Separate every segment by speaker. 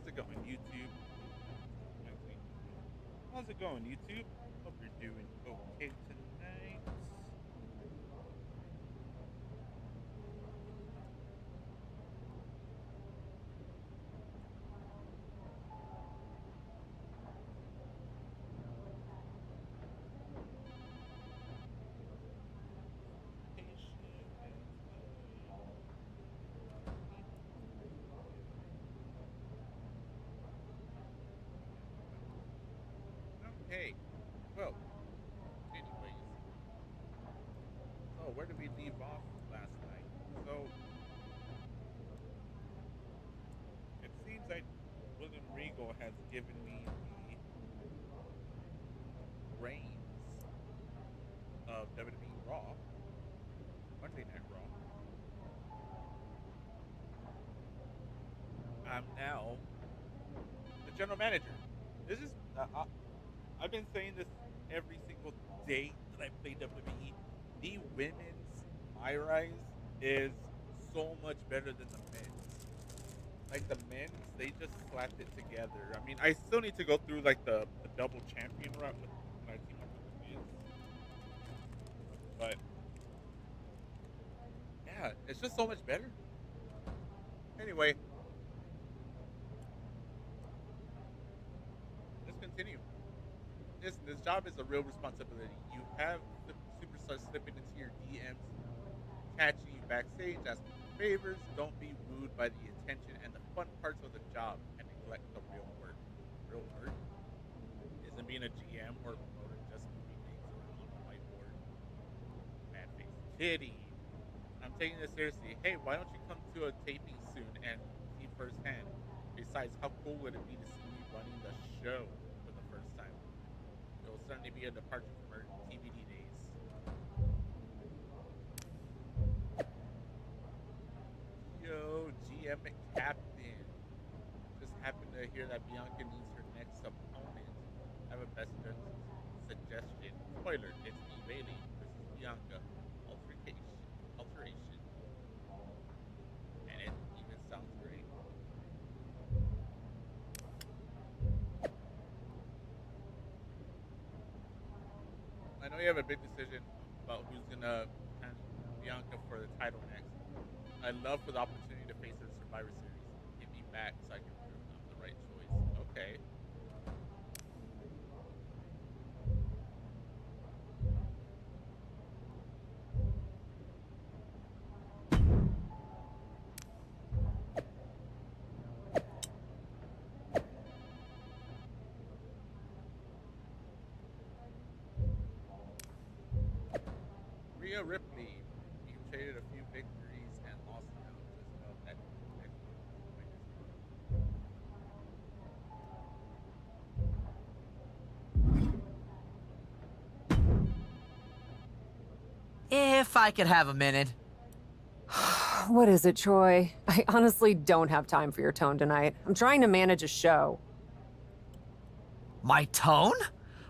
Speaker 1: it going, YouTube? How's it going, YouTube? Hope you're doing okay tonight. Okay. Well, anyways. So, where did we leave off last night? So, it seems like William Regal has given me the reins of WWE Raw, Monday Night Raw. I'm now the general manager. This is I've been saying this every single day that I play WWE. The women's high rise is so much better than the men's. Like the men's, they just slapped it together. I mean, I still need to go through like the double champion route with when I team up with the Miz. But yeah, it's just so much better. Anyway, let's continue. This job is a real responsibility. You have the superstars slipping into your DMs, catching you backstage, asking for favors. Don't be wooed by the attention and the fun parts of the job and neglect the real work. Real work isn't being a GM or a promoter, just moving names around on a whiteboard. Mad face. Kitty. I'm taking this seriously. Hey, why don't you come to a taping soon and see firsthand? Besides, how cool would it be to see me running the show for the first time? It'll certainly be a departure from our TBD days. Yo, GM Captain. Just happened to hear that Bianca needs her next opponent. I have a best suggestion. Spoiler, it's me, Bailey versus Bianca. Alteration. And it even sounds great. I know you have a big decision about who's gonna hand Bianca for the title next. I'd love for the opportunity to face her in Survivor Series. Get me back so I can prove I'm the right choice. Okay. Rhea Ripley. You traded a few victories and lost now. Just know that next
Speaker 2: If I could have a minute.
Speaker 3: What is it, Troy? I honestly don't have time for your tone tonight. I'm trying to manage a show.
Speaker 2: My tone?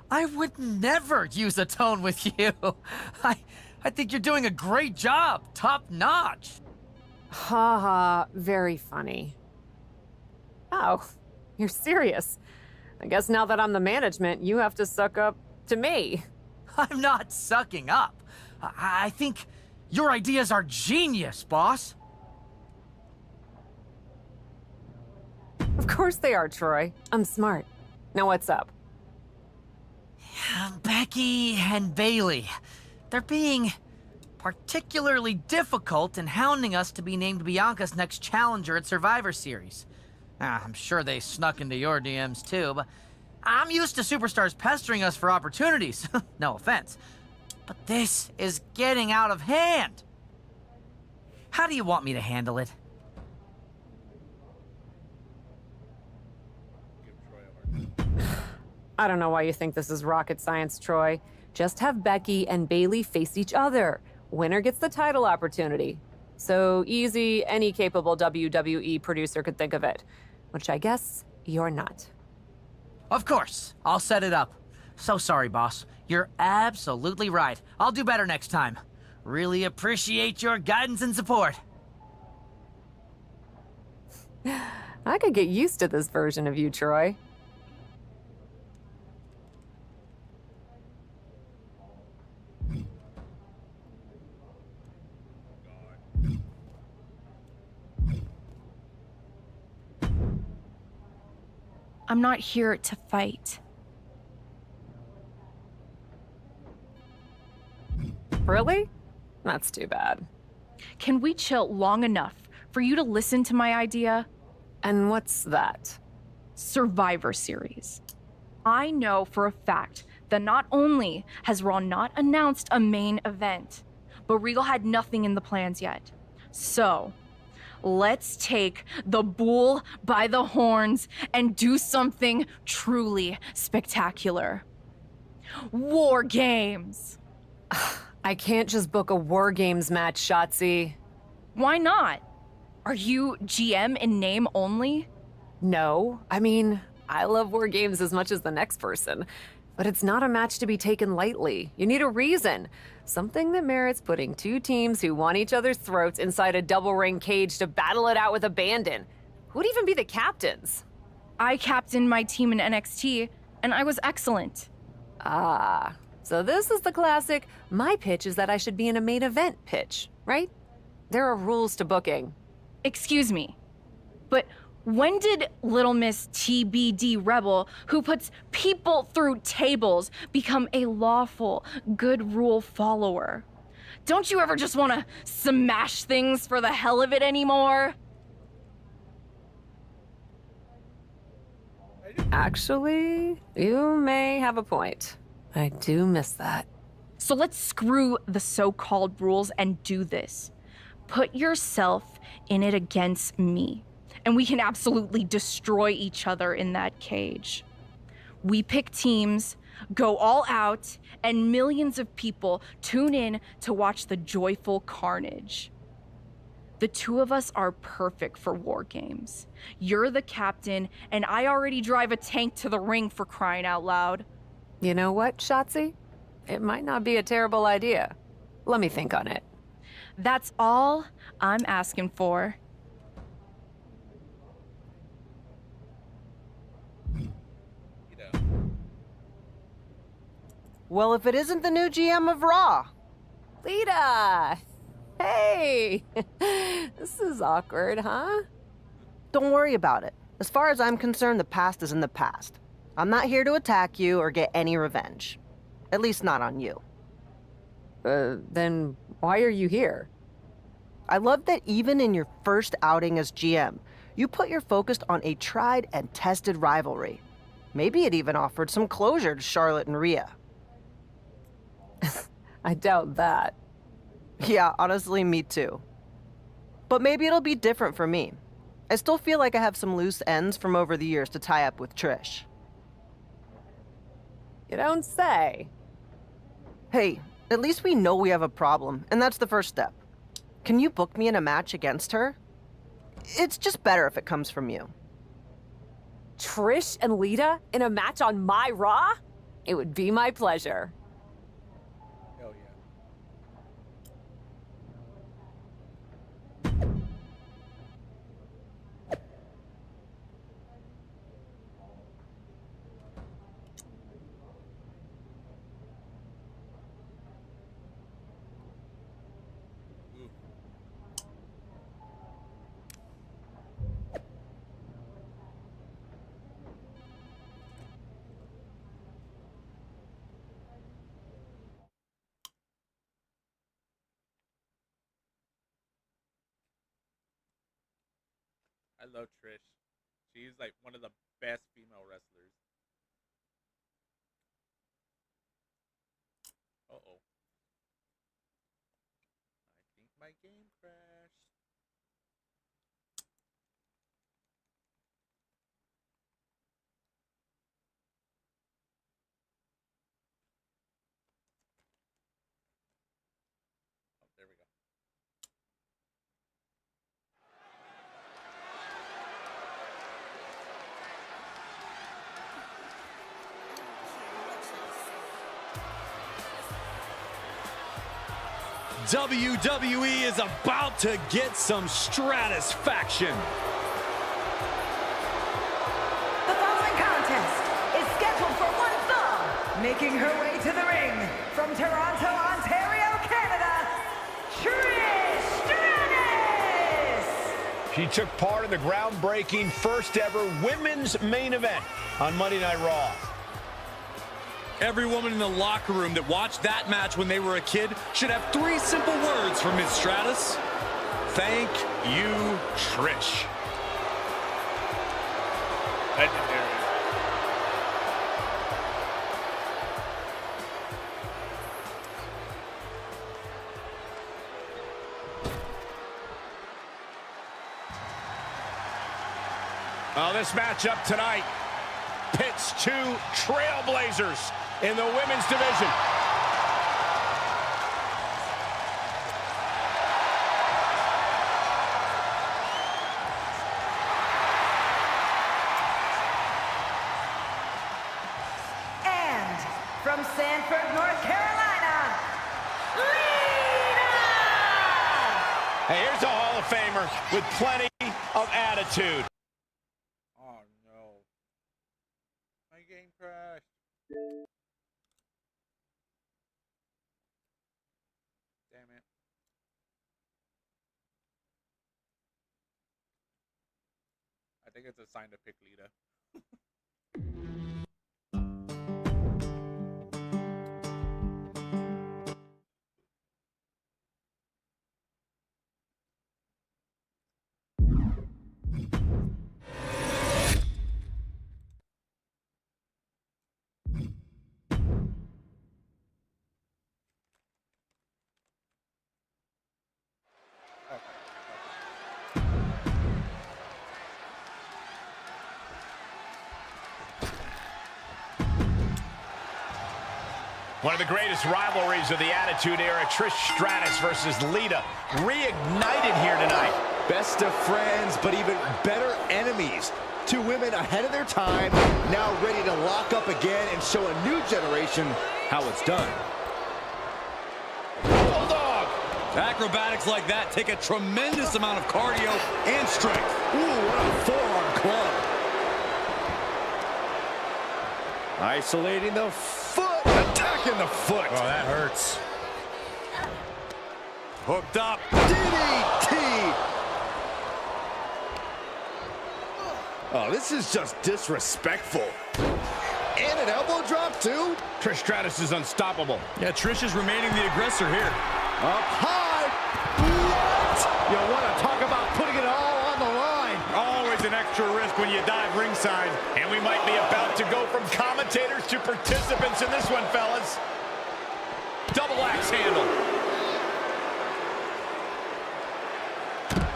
Speaker 2: I would never use a tone with you. I think you're doing a great job. Top notch.
Speaker 3: Ha ha, very funny. Oh, you're serious. I guess now that I'm the management, you have to suck up to me.
Speaker 2: I'm not sucking up. I think your ideas are genius, boss.
Speaker 3: Of course they are, Troy. I'm smart. Now what's up?
Speaker 2: Becky and Bailey. They're being particularly difficult in hounding us to be named Bianca's next challenger at Survivor Series. I'm sure they snuck into your DMs too, but I'm used to superstars pestering us for opportunities. No offense. But this is getting out of hand. How do you want me to handle it?
Speaker 1: give Troy a hard time.
Speaker 3: I don't know why you think this is rocket science, Troy. Just have Becky and Bailey face each other. Winner gets the title opportunity. So easy, any capable WWE producer could think of it. Which I guess you're not.
Speaker 2: Of course, I'll set it up. So sorry, boss. You're absolutely right. I'll do better next time. Really appreciate your guidance and support.
Speaker 3: I could get used to this version of you, Troy.
Speaker 4: I'm not here to fight.
Speaker 3: Really? That's too bad.
Speaker 4: Can we chill long enough for you to listen to my idea?
Speaker 3: And what's that?
Speaker 4: Survivor Series. I know for a fact that not only has Raw not announced a main event, but Regal had nothing in the plans yet. So, let's take the bull by the horns and do something truly spectacular. War Games!
Speaker 3: I can't just book a War Games match, Shotzi.
Speaker 4: Why not? Are you GM in name only?
Speaker 3: No, I mean, I love War Games as much as the next person. But it's not a match to be taken lightly. You need a reason. Something that merits putting two teams who want each other's throats inside a double ring cage to battle it out with abandon. Who'd even be the captains?
Speaker 4: I captained my team in NXT, and I was excellent.
Speaker 3: Ah, so this is the classic, my pitch is that I should be in a main event pitch, right? There are rules to booking.
Speaker 4: Excuse me, but when did Little Miss TBD Rebel, who puts people through tables, become a lawful, good rule follower? Don't you ever just want to smash things for the hell of it anymore?
Speaker 3: Actually, you may have a point. I do miss that.
Speaker 4: So let's screw the so-called rules and do this. Put yourself in it against me, and we can absolutely destroy each other in that cage. We pick teams, go all out, and millions of people tune in to watch the joyful carnage. The two of us are perfect for War Games. You're the captain, and I already drive a tank to the ring, for crying out loud.
Speaker 3: You know what, Shotzi? It might not be a terrible idea. Let me think on it.
Speaker 4: That's all I'm asking for.
Speaker 5: Well, if it isn't the new GM of Raw.
Speaker 3: Lita! Hey! This is awkward, huh?
Speaker 5: Don't worry about it. As far as I'm concerned, the past is in the past. I'm not here to attack you or get any revenge. At least not on you.
Speaker 3: Then why are you here?
Speaker 5: I love that even in your first outing as GM, you put your focus on a tried and tested rivalry. Maybe it even offered some closure to Charlotte and Rhea.
Speaker 3: I doubt that.
Speaker 5: Yeah, honestly, me too. But maybe it'll be different for me. I still feel like I have some loose ends from over the years to tie up with Trish.
Speaker 3: You don't say.
Speaker 5: Hey, at least we know we have a problem, and that's the first step. Can you book me in a match against her? It's just better if it comes from you.
Speaker 3: Trish and Lita in a match on my Raw? It would be my pleasure.
Speaker 1: Hell yeah. Ooh. I love Trish. She's like one of the best female wrestlers. Uh-oh. I think my game crashed. Oh, there we go.
Speaker 6: WWE is about to get some stratisfaction. Making her way to the ring from Toronto, Ontario, Canada, Trish Stratus!
Speaker 7: She took part in the groundbreaking first ever women's main event on Monday Night Raw.
Speaker 8: Every woman in the locker room that watched that match when they were a kid should have 3 simple words from Ms. Stratus. Thank you, Trish.
Speaker 1: Legendary.
Speaker 7: Well, this matchup tonight pits 2 trailblazers in the women's division.
Speaker 6: And from Sanford, North Carolina, Lita!
Speaker 7: Hey, here's a Hall of Famer with plenty of attitude.
Speaker 1: Oh no. My game crashed. Damn it. I think it's a sign to pick Lita.
Speaker 7: One of the greatest rivalries of the Attitude Era, Trish Stratus versus Lita, reignited here tonight.
Speaker 9: Best of friends, but even better enemies. 2 women ahead of their time, now ready to lock up again and show a new generation how it's done.
Speaker 7: Bulldog!
Speaker 8: Acrobatics like that take a tremendous amount of cardio and strength.
Speaker 9: Ooh, what a forearm club. Isolating the foot, attacking the foot.
Speaker 7: Oh, that hurts.
Speaker 8: Hooked up.
Speaker 9: DDT. Oh, this is just disrespectful. And an elbow drop, too?
Speaker 7: Trish Stratus is unstoppable.
Speaker 8: Yeah, Trish is remaining the aggressor here.
Speaker 9: Up high. What? You want to talk about putting it all on the line.
Speaker 7: Always an extra risk when you dive ringside. And we might be about to go from commentators to participants in this one, fellas. Double axe handle.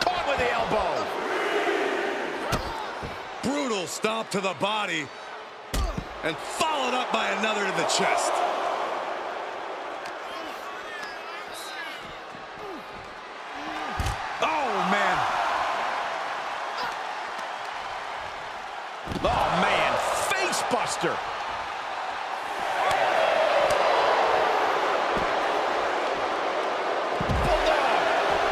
Speaker 7: Caught with the elbow.
Speaker 8: Brutal stomp to the body. And followed up by another to the chest. Oh, man.
Speaker 7: Oh, man. Face buster.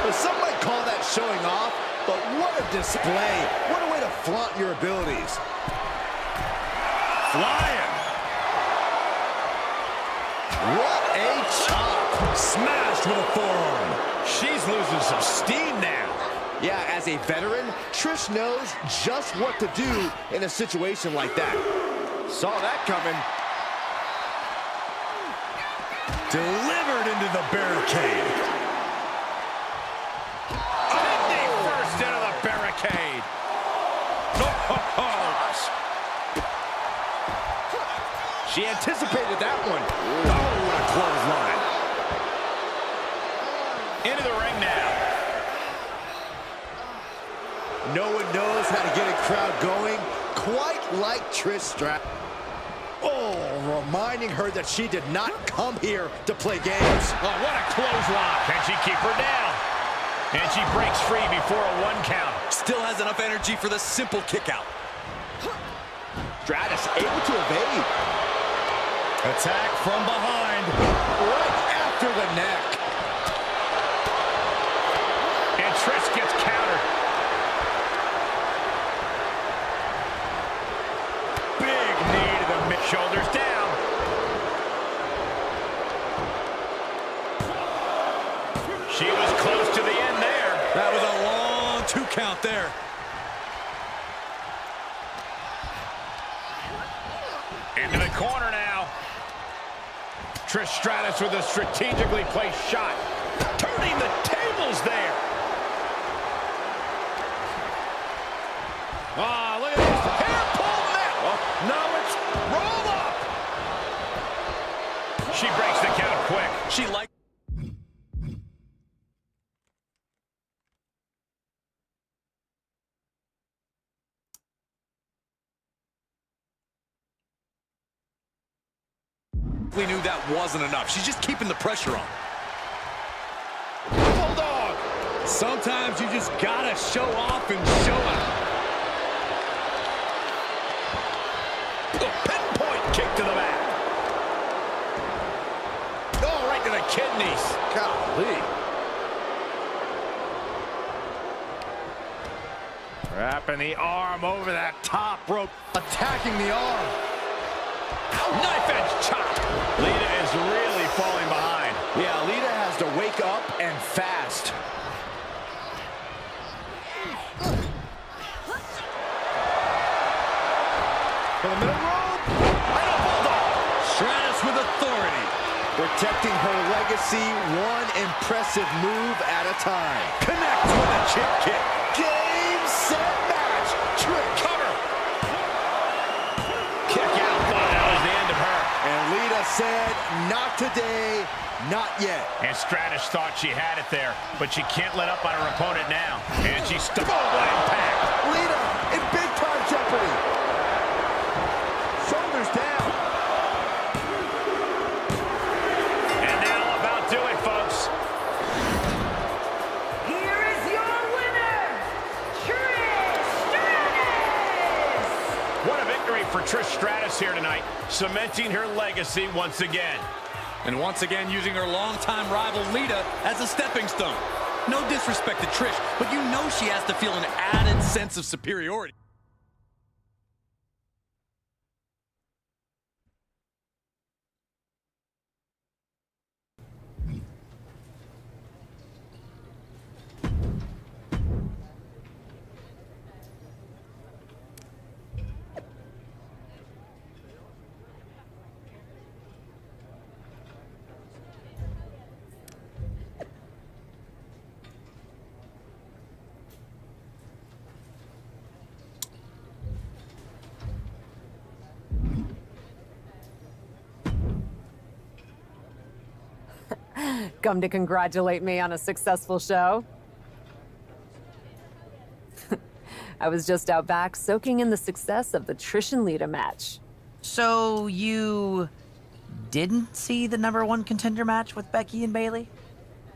Speaker 9: Well, some might call that showing off, but what a display. What a way to flaunt your abilities.
Speaker 7: Flying.
Speaker 9: What a chop.
Speaker 7: Smashed with a forearm. She's losing some steam now.
Speaker 9: Yeah, as a veteran, Trish knows just what to do in a situation like that. Saw that coming.
Speaker 8: Delivered into the barricade.
Speaker 7: Knee first into the barricade. Oh. She anticipated that one. Oh, what a clothesline. Into the ring now.
Speaker 9: No one knows how to get a crowd going quite like Trish Stratus. Oh, reminding her that she did not come here to play games.
Speaker 7: Oh, what a clothesline. Can she keep her down? And she breaks free before a 1 count.
Speaker 8: Still has enough energy for the simple kick out.
Speaker 9: Stratus able to evade.
Speaker 7: Attack from behind.
Speaker 9: Right after the neck.
Speaker 7: And Trish gets countered. Big knee to the mid. Shoulders down. She was close to the end there.
Speaker 8: That was a long 2 count there.
Speaker 7: Into the corner now. Trish Stratus with a strategically placed shot. Turning the tables there. Ah, look at this. Hair pull net. No, it's roll up. She breaks the count quick.
Speaker 8: She likes... We knew that wasn't enough. She's just keeping the pressure on.
Speaker 7: Bulldog.
Speaker 8: Sometimes you just gotta show off and show out.
Speaker 7: A pinpoint kick to the back. Oh, right to the kidneys.
Speaker 9: Golly.
Speaker 7: Wrapping the arm over that top rope.
Speaker 9: Attacking the arm.
Speaker 7: Knife edge chop. Lita is really falling behind.
Speaker 9: Yeah, Lita has to wake up and fast. For the middle rope.
Speaker 7: And a bulldog.
Speaker 8: Stratus with authority.
Speaker 9: Protecting her legacy one impressive move at a time.
Speaker 7: Connects with a chip kick.
Speaker 9: Game, set, match. Trick.
Speaker 7: Cover. Kick out. Thought that was the end of her.
Speaker 9: And Lita said, not today, not yet.
Speaker 7: And Stratus thought she had it there, but she can't let up on her opponent now. And she's stuck. What impact.
Speaker 9: Lita in big time jeopardy. Shoulders down.
Speaker 7: And that'll about do it, folks.
Speaker 6: Here is your winner, Trish Stratus!
Speaker 7: What a victory for Trish Stratus here tonight, cementing her legacy once again.
Speaker 8: And once again using her longtime rival Lita as a stepping stone. No disrespect to Trish, but you know she has to feel an added sense of superiority.
Speaker 3: Come to congratulate me on a successful show? I was just out back soaking in the success of the Trish and Lita match.
Speaker 2: So you didn't see the #1 contender match with Becky and Bayley?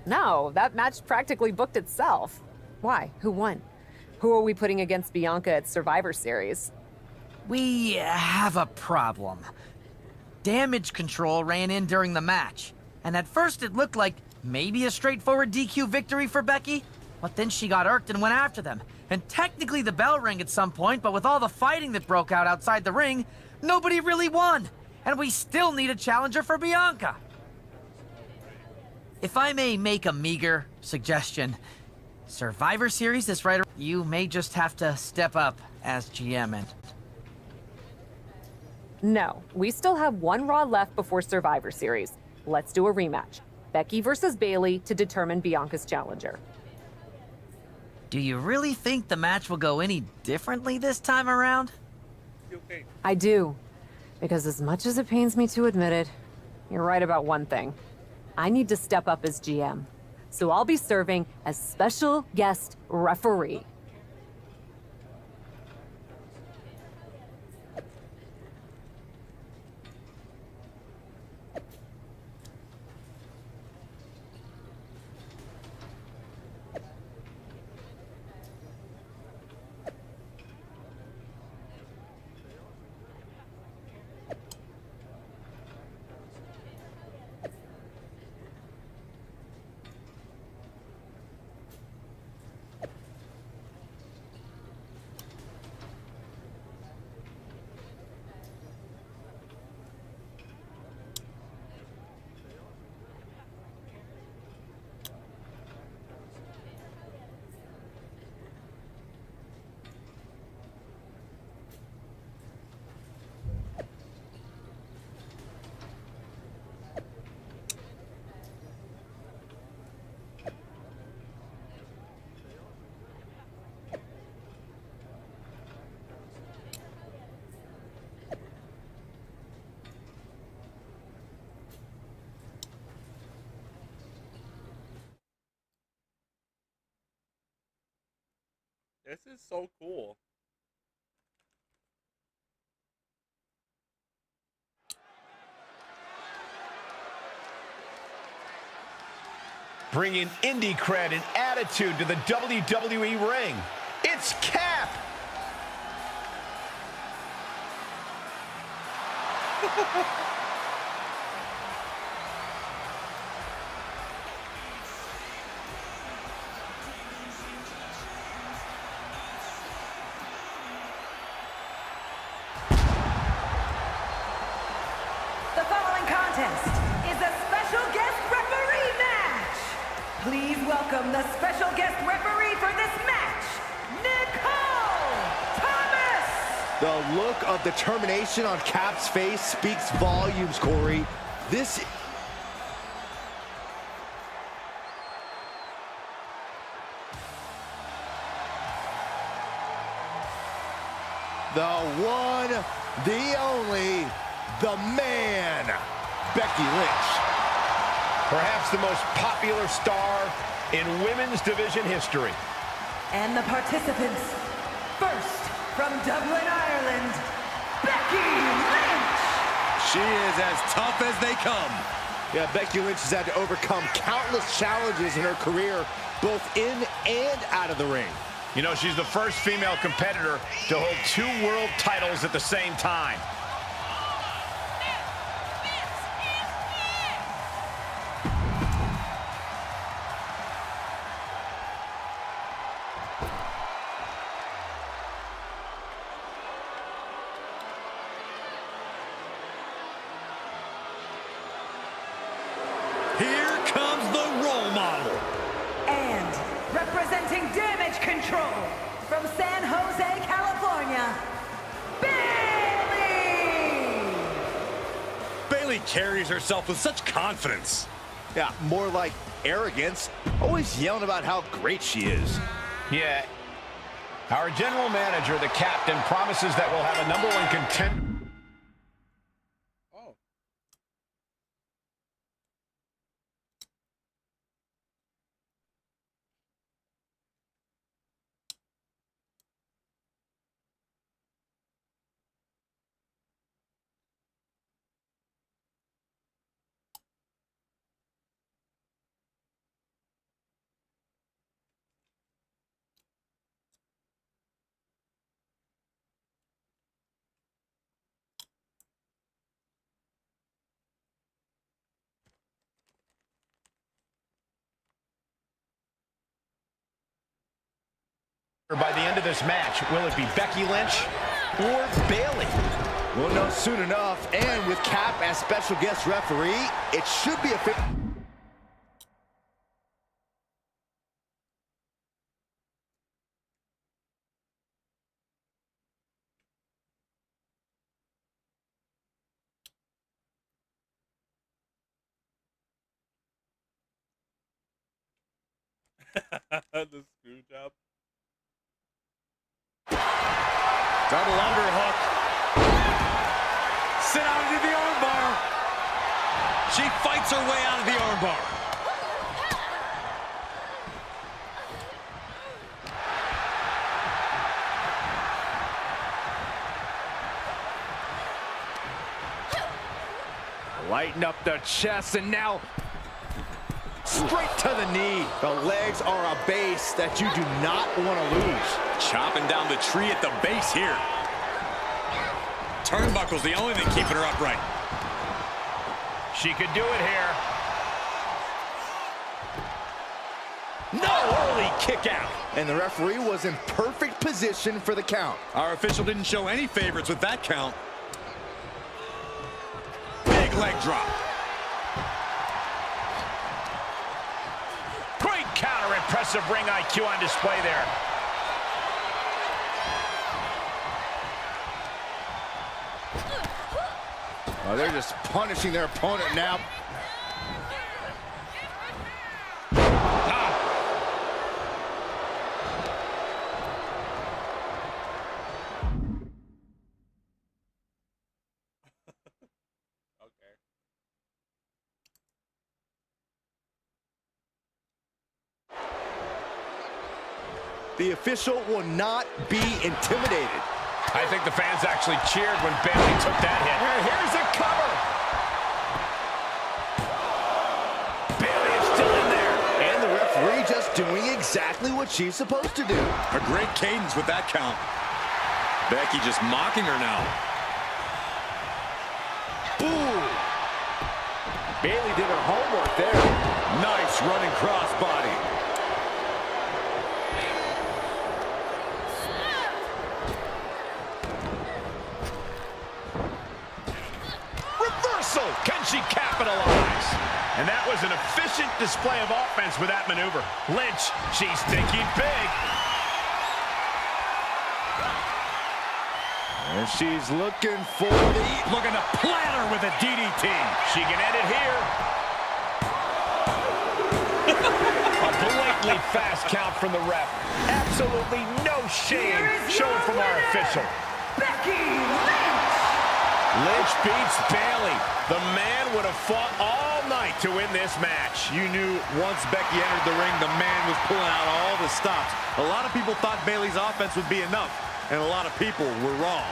Speaker 3: No, that match practically booked itself. Why? Who won? Who are we putting against Bianca at Survivor Series?
Speaker 2: We have a problem. Damage control ran in during the match, and at first it looked like maybe a straightforward DQ victory for Becky, but then she got irked and went after them. And technically the bell rang at some point, but with all the fighting that broke out outside the ring, nobody really won. And we still need a challenger for Bianca. If I may make a meager suggestion, Survivor Series is right. You may just have to step up as GM and...
Speaker 3: No, we still have one Raw left before Survivor Series. Let's do a rematch. Becky versus Bayley to determine Bianca's challenger.
Speaker 2: Do you really think the match will go any differently this time around?
Speaker 1: Okay.
Speaker 3: I do. Because as much as it pains me to admit it, you're right about one thing. I need to step up as GM. So I'll be serving as special guest referee.
Speaker 1: This is so cool.
Speaker 7: Bringing indie cred and attitude to the WWE ring. It's Cap.
Speaker 6: The following contest is a special guest referee match. Please welcome the special guest referee for this match, Nicole Thomas.
Speaker 9: The look of determination on Cap's face speaks volumes, Corey. This... The one, the only, the man, Becky Lynch.
Speaker 7: Perhaps the most popular star in women's division history.
Speaker 6: And the participants, first from Dublin, Ireland, Becky Lynch.
Speaker 8: She is as tough as they come.
Speaker 9: Yeah, Becky Lynch has had to overcome countless challenges in her career, both in and out of the ring.
Speaker 7: You know, she's the first female competitor to hold 2 world titles at the same time.
Speaker 8: Here comes the role model.
Speaker 6: And representing Damage Control from San Jose, California, Bayley.
Speaker 8: Bayley carries herself with such confidence.
Speaker 9: Yeah, more like arrogance, always yelling about how great she is.
Speaker 7: Yeah. Our general manager, the captain, promises that we'll have a #1 contender.
Speaker 1: Oh.
Speaker 7: By the end of this match, will it be Becky Lynch or Bayley?
Speaker 9: We'll know soon enough, and with Cap as special guest referee, it should be a fit.
Speaker 1: The screw job.
Speaker 8: Double underhook. Sit out into the armbar. She fights her way out of the armbar.
Speaker 9: Lighten up the chest, and now straight to the knee. The legs are a base that you do not want to lose.
Speaker 8: Chopping down the tree at the base here. Turnbuckle's the only thing keeping her upright.
Speaker 7: She could do it here.
Speaker 8: No, early kick out.
Speaker 9: And the referee was in perfect position for the count.
Speaker 8: Our official didn't show any favorites with that count. Big leg drop.
Speaker 7: Great counter, impressive ring IQ on display there.
Speaker 9: Oh, they're just punishing their opponent now.
Speaker 1: Okay.
Speaker 9: The official will not be intimidated.
Speaker 7: I think the fans actually cheered when Bayley took that hit. Here's a cover. Bayley is still in there.
Speaker 9: And the referee just doing exactly what she's supposed to do.
Speaker 8: A great cadence with that count. Becky just mocking her now.
Speaker 9: Ooh. Bayley did her homework there.
Speaker 8: Nice running crossbody.
Speaker 7: Reversal. Can she capitalize? And that was an efficient display of offense with that maneuver. Lynch, she's thinking big.
Speaker 9: And she's looking for the...
Speaker 7: Looking to platter with a DDT. She can end it here. A blatantly fast count from the ref. Absolutely no shame shown from our official.
Speaker 6: Becky Lynch!
Speaker 7: Lynch beats Bayley. The man would have fought all night to win this match.
Speaker 8: You knew once Becky entered the ring, the man was pulling out all the stops. A lot of people thought Bayley's offense would be enough, and a lot of people were wrong.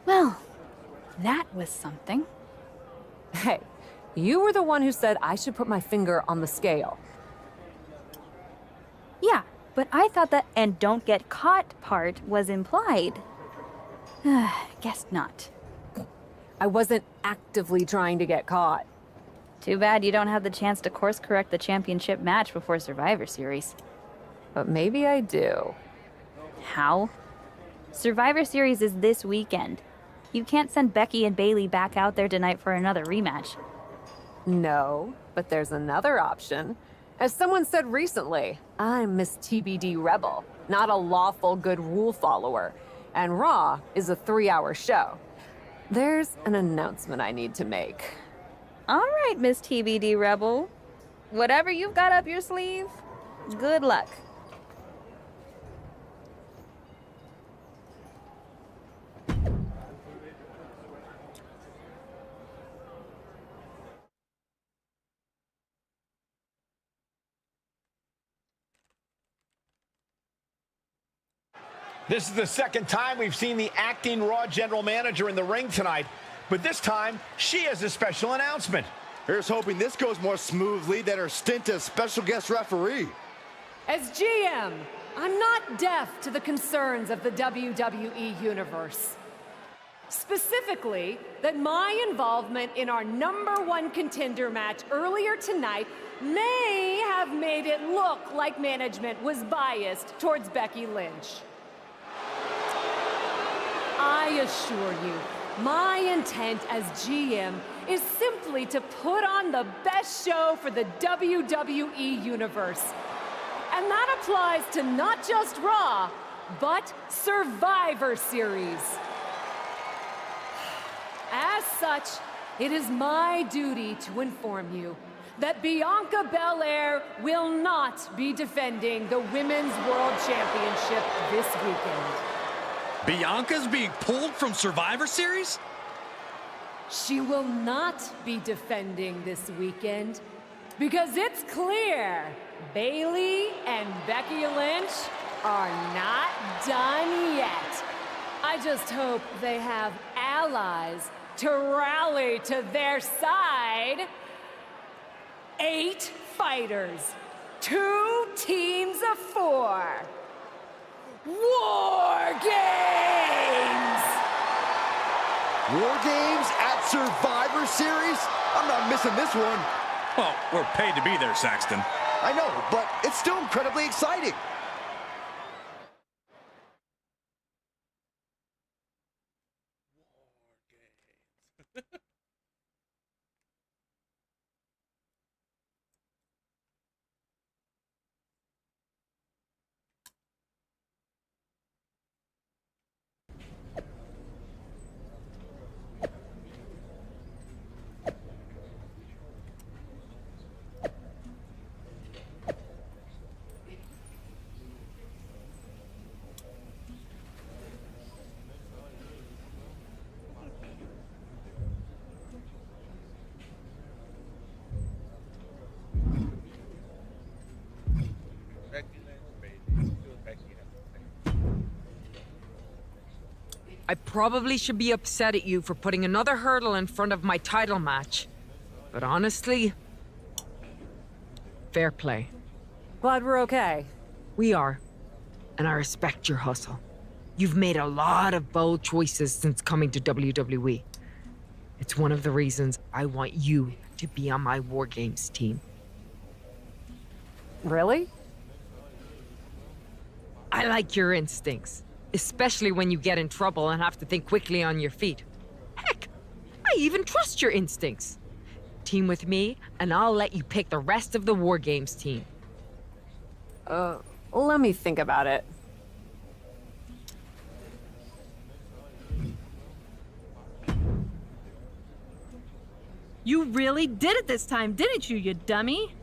Speaker 10: Well, that was something.
Speaker 3: Hey, you were the one who said I should put my finger on the scale.
Speaker 10: Yeah, but I thought that "and don't get caught" part was implied. Guess not.
Speaker 3: I wasn't actively trying to get caught.
Speaker 10: Too bad you don't have the chance to course correct the championship match before Survivor Series.
Speaker 3: But maybe I do.
Speaker 10: How? Survivor Series is this weekend. You can't send Becky and Bayley back out there tonight for another rematch.
Speaker 3: No, but there's another option. As someone said recently, I'm Miss TBD Rebel, not a lawful good rule follower. And Raw is a 3-hour show. There's an announcement I need to make.
Speaker 10: All right, Miss TBD Rebel. Whatever you've got up your sleeve, good luck.
Speaker 7: This is the second time we've seen the acting Raw general manager in the ring tonight, but this time she has a special announcement.
Speaker 9: Here's hoping this goes more smoothly than her stint as special guest referee.
Speaker 3: As GM, I'm not deaf to the concerns of the WWE Universe. Specifically, that my involvement in our #1 contender match earlier tonight may have made it look like management was biased towards Becky Lynch. I assure you, my intent as GM is simply to put on the best show for the WWE Universe. And that applies to not just Raw, but Survivor Series. As such, it is my duty to inform you that Bianca Belair will not be defending the Women's World Championship this weekend.
Speaker 8: Bianca's being pulled from Survivor Series?
Speaker 3: She will not be defending this weekend because it's clear Bayley and Becky Lynch are not done yet. I just hope they have allies to rally to their side. 8 fighters, 2 teams of 4. War Games!
Speaker 9: War Games at Survivor Series? I'm not missing this one.
Speaker 8: Well, we're paid to be there, Saxton.
Speaker 9: I know, but it's still incredibly exciting.
Speaker 11: I probably should be upset at you for putting another hurdle in front of my title match. But honestly, fair play.
Speaker 3: Glad we're okay.
Speaker 11: We are. And I respect your hustle. You've made a lot of bold choices since coming to WWE. It's one of the reasons I want you to be on my War Games team.
Speaker 3: Really?
Speaker 11: I like your instincts, especially when you get in trouble and have to think quickly on your feet. Heck, I even trust your instincts. Team with me, and I'll let you pick the rest of the War Games team.
Speaker 3: Let me think about it.
Speaker 12: You really did it this time, didn't you, you dummy?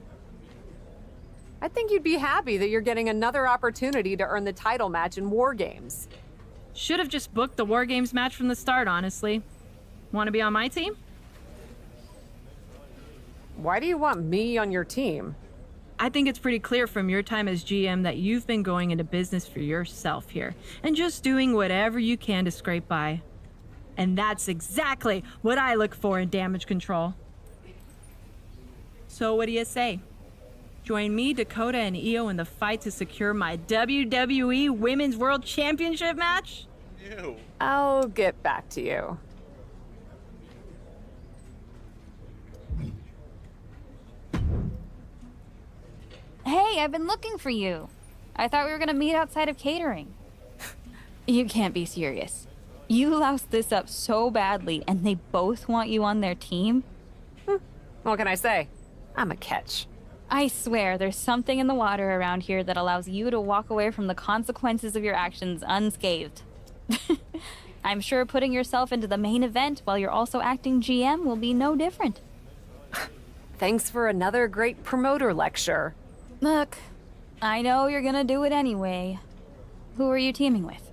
Speaker 3: I think you'd be happy that you're getting another opportunity to earn the title match in War Games.
Speaker 12: Should have just booked the War Games match from the start, honestly. Want to be on my team?
Speaker 3: Why do you want me on your team?
Speaker 12: I think it's pretty clear from your time as GM that you've been going into business for yourself here and just doing whatever you can to scrape by. And that's exactly what I look for in damage control. So what do you say? Join me, Dakota, and Io in the fight to secure my WWE Women's World Championship match?
Speaker 1: Ew.
Speaker 3: I'll get back to you.
Speaker 10: Hey, I've been looking for you. I thought we were gonna meet outside of catering. You can't be serious. You loused this up so badly, and they both want you on their team?
Speaker 3: What can I say? I'm a catch.
Speaker 10: I swear, there's something in the water around here that allows you to walk away from the consequences of your actions unscathed. I'm sure putting yourself into the main event while you're also acting GM will be no different.
Speaker 3: Thanks for another great promoter lecture.
Speaker 10: Look, I know you're gonna do it anyway. Who are you teaming with?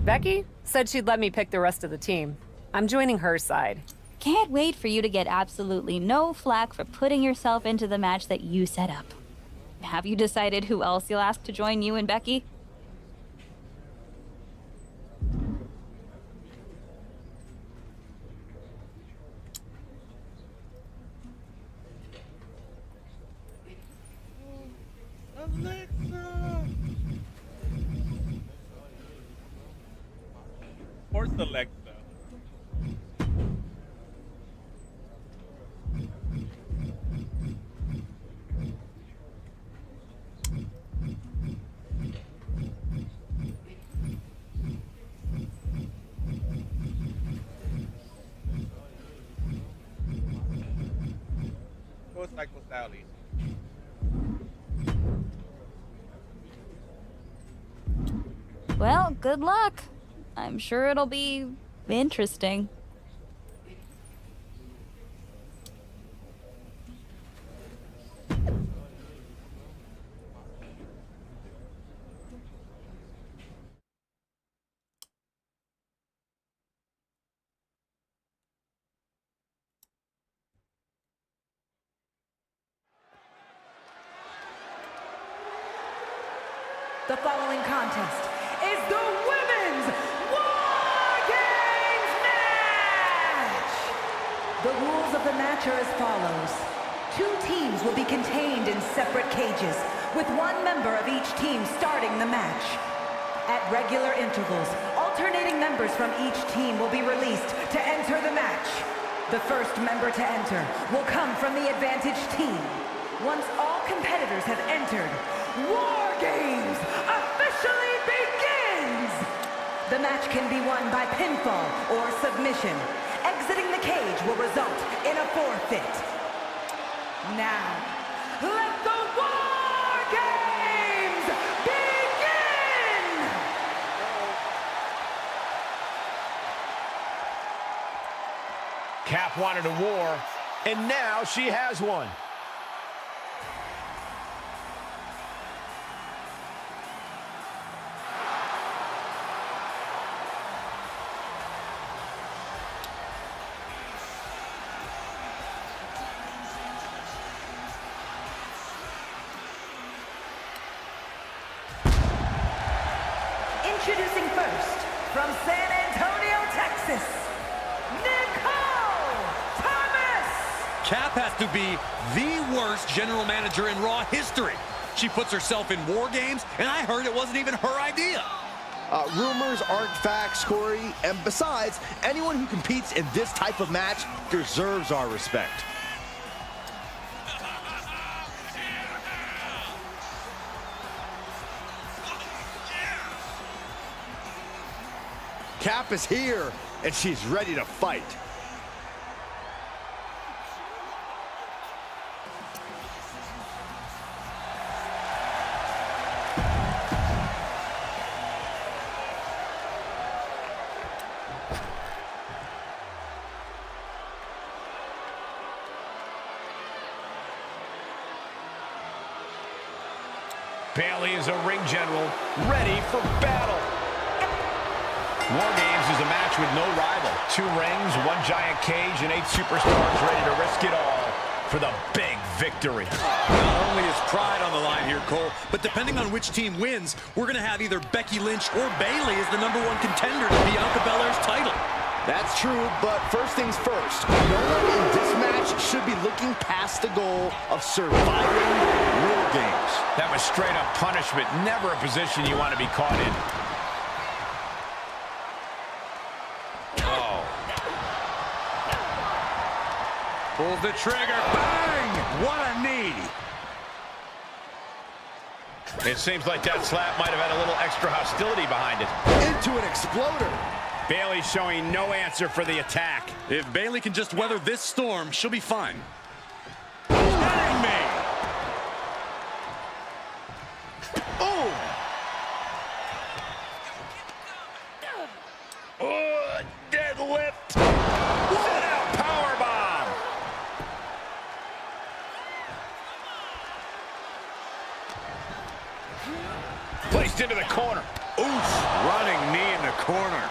Speaker 3: Becky said she'd let me pick the rest of the team. I'm joining her side.
Speaker 10: Can't wait for you to get absolutely no flack for putting yourself into the match that you set up. Have you decided who else you'll ask to join you and Becky?
Speaker 1: Alexa! Of course, Alexa. Go Psycho Sally.
Speaker 10: Well, good luck. I'm sure it'll be interesting.
Speaker 6: The following contest is the Women's War Games match! The rules of the match are as follows. 2 teams will be contained in separate cages, with 1 member of each team starting the match. At regular intervals, alternating members from each team will be released to enter the match. The first member to enter will come from the advantaged team. Once all competitors have entered, War Games officially begins! The match can be won by pinfall or submission. Exiting the cage will result in a forfeit. Now, let the War Games begin!
Speaker 9: Cap wanted a war, and now she has one.
Speaker 6: Introducing first, from San Antonio, Texas, Nicole Thomas!
Speaker 8: Cap has to be the worst general manager in Raw history. She puts herself in war games, and I heard it wasn't even her idea.
Speaker 9: Rumors aren't facts, Corey. And besides, anyone who competes in this type of match deserves our respect. Cap is here, and she's ready to fight.
Speaker 7: Bayley is a ring general, ready for battle. War Games is a match with no rival. 2 rings, 1 giant cage, and 8 superstars ready to risk it all for the big victory.
Speaker 8: Not only is pride on the line here, Cole, but depending on which team wins, we're going to have either Becky Lynch or Bayley as the #1 contender to Bianca Belair's title.
Speaker 9: That's true, but first things first. No one in this match should be looking past the goal of surviving War Games.
Speaker 7: That was straight up punishment. Never a position you want to be caught in. Oh.
Speaker 8: Pulls the trigger. Bang! What a knee.
Speaker 7: It seems like that slap might have had a little extra hostility behind it.
Speaker 9: Into an exploder.
Speaker 7: Bayley showing no answer for the attack.
Speaker 8: If Bayley can just weather this storm, she'll be fine. Bang me!
Speaker 9: Boom!
Speaker 7: Oh, deadlift. Sit out powerbomb. Placed into the corner.
Speaker 8: Oof! Running knee in the corner.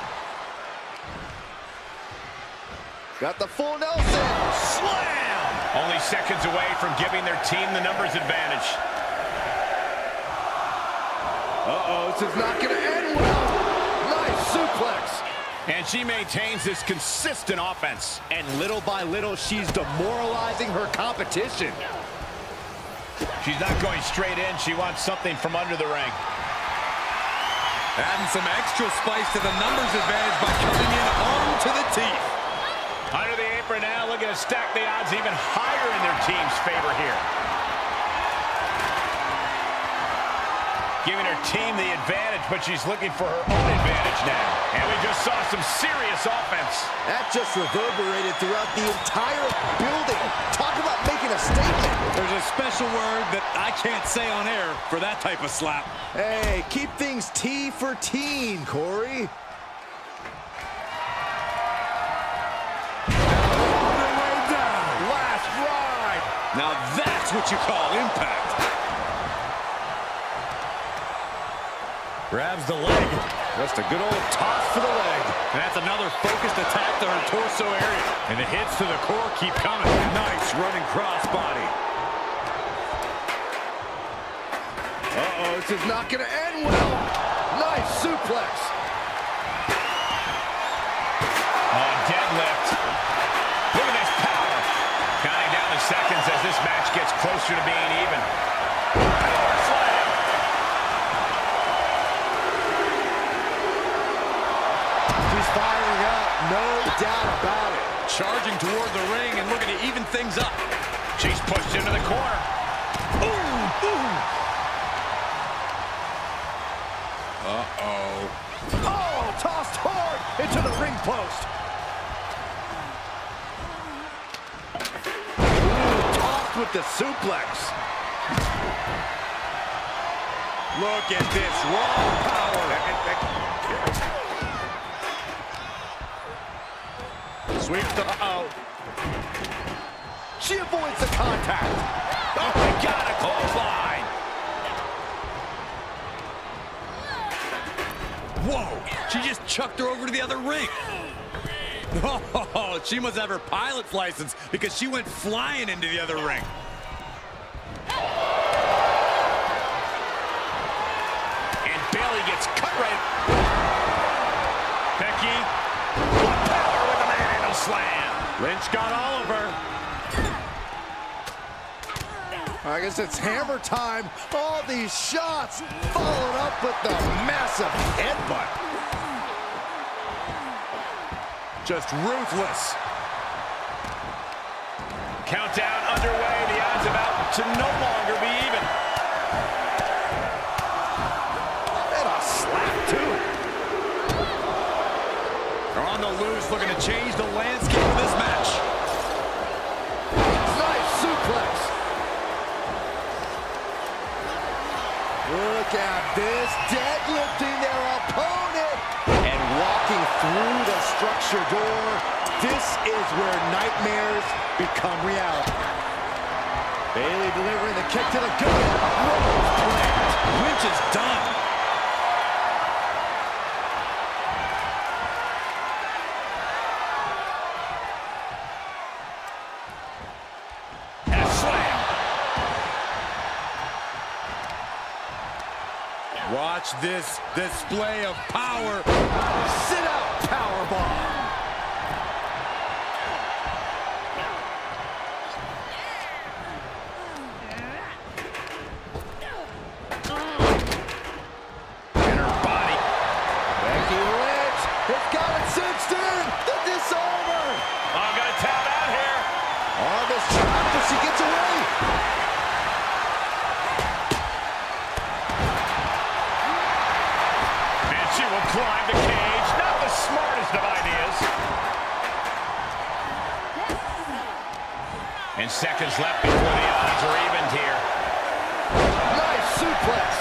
Speaker 9: Got the full Nelson.
Speaker 7: Slam! Only seconds away from giving their team the numbers advantage.
Speaker 9: Uh-oh, this is not going to end well. Nice suplex.
Speaker 7: And she maintains this consistent offense.
Speaker 9: And little by little, she's demoralizing her competition.
Speaker 7: She's not going straight in. She wants something from under the ring.
Speaker 8: Adding some extra spice to the numbers advantage by coming in arm to the teeth.
Speaker 7: Under the apron now, looking to stack the odds even higher in their team's favor here. Giving her team the advantage, but she's looking for her own advantage now. And we just saw some serious offense.
Speaker 9: That just reverberated throughout the entire building. Talk about making a statement.
Speaker 8: There's a special word that I can't say on air for that type of slap.
Speaker 9: Hey, keep things T for teen, Corey.
Speaker 8: Now that's what you call impact. Grabs the leg.
Speaker 9: Just a good old toss for the leg.
Speaker 8: And that's another focused attack to her torso area. And the hits to the core keep coming. Nice running crossbody.
Speaker 9: Uh-oh, this is not going to end well. Nice suplex.
Speaker 7: Oh, deadlift. Look at this power. Counting down the seconds as this match gets closer to being even. Power slam.
Speaker 9: She's firing up, no doubt about it.
Speaker 8: Charging toward the ring and looking to even things up.
Speaker 7: She's pushed into the corner.
Speaker 8: Ooh, ooh. Uh-oh.
Speaker 9: Oh, tossed hard into the ring post. With the suplex.
Speaker 8: Look at this raw power.
Speaker 7: Sweeps the
Speaker 9: She avoids the contact.
Speaker 7: Oh my God, a clothesline.
Speaker 8: Whoa, she just chucked her over to the other ring. Oh, she must have her pilot's license because she went flying into the other ring.
Speaker 7: And Bayley belly gets cut right. Becky, what power with a manhandle slam. Lynch got all of her.
Speaker 9: I guess it's hammer time. All these shots followed up with the massive headbutt. Just ruthless.
Speaker 7: Countdown underway. The odds about to no longer be even.
Speaker 9: And a slap, too.
Speaker 8: They're on the loose, looking to change the landscape of this match.
Speaker 9: Nice suplex. Look at this, deadlifting their opponent and walking through the structure door. This is where nightmares become reality. Bayley delivering the kick to the gut. Rose plant.
Speaker 8: Lynch is done.
Speaker 7: And a slam.
Speaker 8: Watch this display of power.
Speaker 9: Sit out powerbomb.
Speaker 7: In her body.
Speaker 9: Becky Lynch has got it cinched in. The disarmer.
Speaker 7: I'm gonna tap out here.
Speaker 9: On this trap, but she gets away.
Speaker 7: And she will climb the cage. Not the smartest of ideas. And seconds left before the odds are evened here.
Speaker 9: Nice suplex.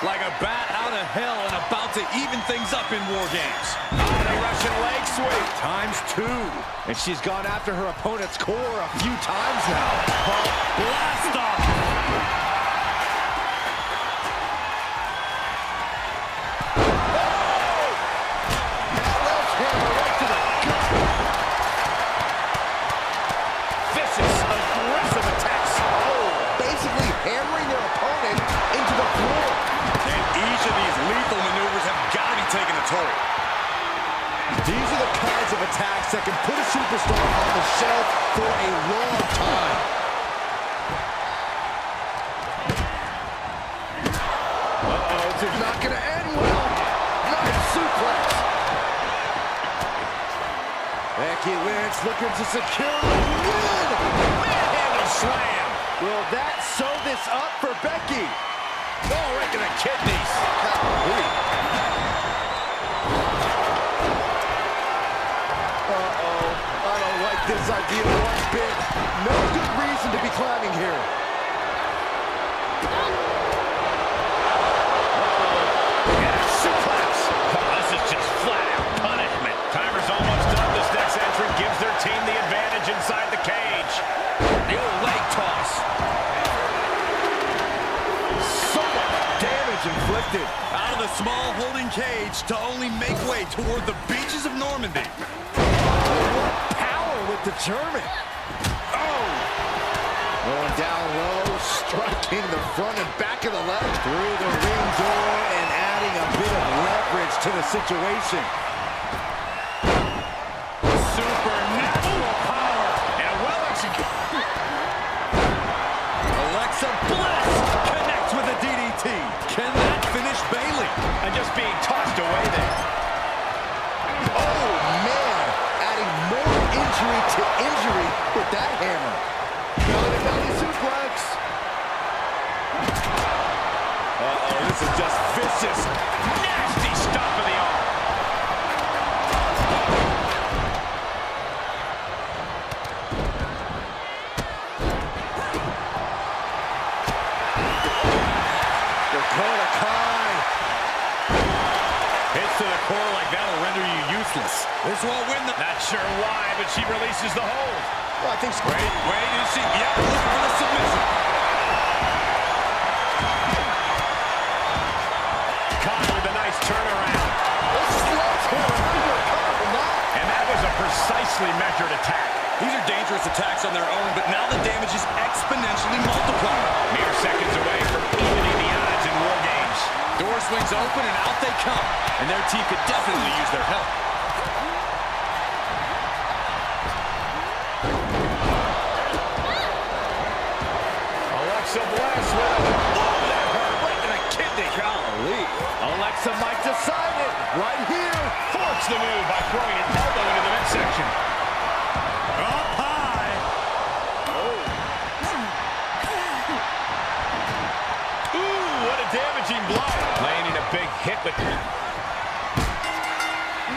Speaker 8: Like a bat out of hell and about to even things up in War Games.
Speaker 7: The Russian leg sweep.
Speaker 9: ×2. And she's gone after her opponent's core a few times now.
Speaker 8: Blast off.
Speaker 9: Sledgehammer right to the gut.
Speaker 7: Vicious, aggressive attacks.
Speaker 9: Basically hammering their opponent into the floor.
Speaker 8: And each of these lethal maneuvers have got to be taking a toll.
Speaker 9: These are the kinds of attacks that can put a superstar on the shelf for a long time. This is not going to end well. Nice suplex. Becky Lynch looking to secure the win.
Speaker 7: Manhandle slam.
Speaker 9: Will that sew this up for Becky?
Speaker 7: Oh, right to the kidneys.
Speaker 9: Uh-oh. I don't like this idea one bit. No good reason to be climbing here.
Speaker 7: And a suplex. Oh, this is just flat-out punishment. Timer's almost done. This next entrant gives their team the advantage inside the cage. The old leg toss.
Speaker 9: So much damage inflicted.
Speaker 8: Out of the small holding cage to only make way toward the beaches of Normandy.
Speaker 9: What power with the German. Oh! Going down low, striking the front and back of the leg. Through the ring door and adding a bit of leverage to the situation.
Speaker 7: Supernatural power. And well executed.
Speaker 8: Alexa Bliss connects with a DDT. Can that finish Bayley?
Speaker 7: And just being tossed away there.
Speaker 9: Oh, man. Adding more injury to injury with that hammer. Belly-to-belly suplex. Uh-oh, this is just vicious.
Speaker 7: Nasty stop of the arm.
Speaker 9: Dakota Kai.
Speaker 7: Hits to the core like that'll render you useless.
Speaker 8: This will win the...
Speaker 7: Not sure why, but she releases the hold.
Speaker 9: Well, I think so.
Speaker 8: Wait, is she... Yeah, looking for the submission.
Speaker 7: Kai with a nice turnaround.
Speaker 9: Sledgehammer undercut from that.
Speaker 7: And that was a precisely measured attack.
Speaker 8: These are dangerous attacks on their own, but now the damage is exponentially multiplied.
Speaker 7: Mere seconds away from evening the odds in War Games.
Speaker 8: Door swings open and out they come. And their team could definitely use their help.
Speaker 7: Alexa Bliss with a... Oh, that hurt right to the kidney.
Speaker 9: Golly. Alexa might decide it right here.
Speaker 7: Forks the move by throwing an elbow into the midsection.
Speaker 8: Up high.
Speaker 7: Ooh, what a damaging blow. Landing a big hit with...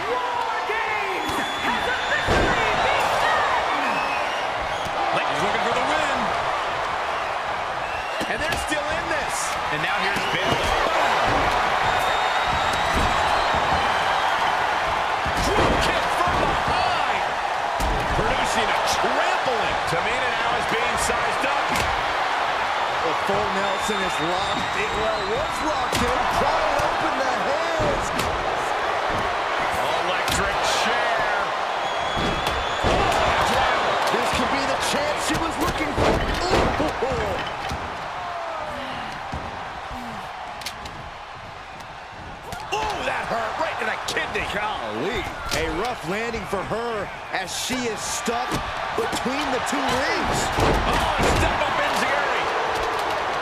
Speaker 6: War Games has officially begun!
Speaker 8: He's looking for the win.
Speaker 7: And they're still in this. And now here's Bill. Drop kick from behind. Producing a trampling. Tamina now is being sized up.
Speaker 9: The full Nelson is locked. It was locked in. Trying to open the hands.
Speaker 7: Electric chair.
Speaker 9: This could be the chance she was looking for. Ooh.
Speaker 7: Ooh, that hurt right to the kidney.
Speaker 9: Golly. A rough landing for her as she is stuck between the two rings.
Speaker 7: Oh, step up Enziguri.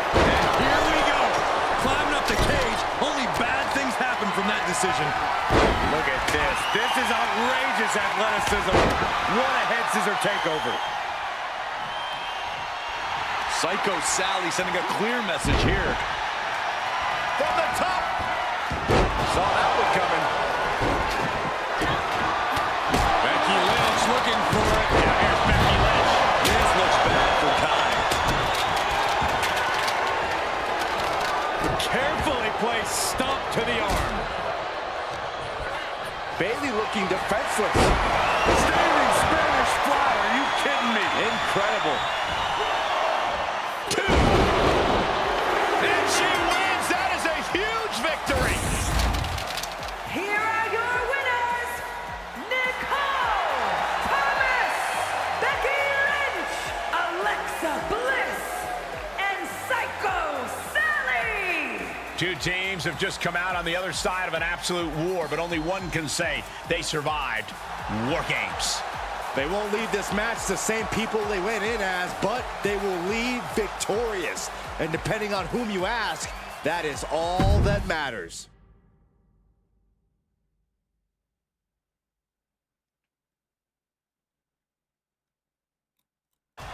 Speaker 8: And here we go. Climbing up the cage. Only bad things happen from that decision.
Speaker 7: Look at this. This is outrageous athleticism. What a head scissor takeover.
Speaker 8: Psycho Sally sending a clear message here.
Speaker 7: From the top. Saw that one coming.
Speaker 8: Becky Lynch looking for it.
Speaker 7: Now here's Becky Lynch.
Speaker 8: This looks bad for Kai.
Speaker 7: Carefully placed stomp to the arm.
Speaker 9: Bailey looking defenseless.
Speaker 7: Standing Spanish fly. Are you kidding me?
Speaker 8: Incredible.
Speaker 7: Two. And she wins. That is a huge victory.
Speaker 6: Here are your winners, Nicole Thomas, Becky Lynch, Alexa Bliss, and Psycho Sally!
Speaker 7: Two teams have just come out on the other side of an absolute war, but only one can say they survived War Games.
Speaker 9: They won't leave this match the same people they went in as, but they will leave victorious. And depending on whom you ask, that is all that matters.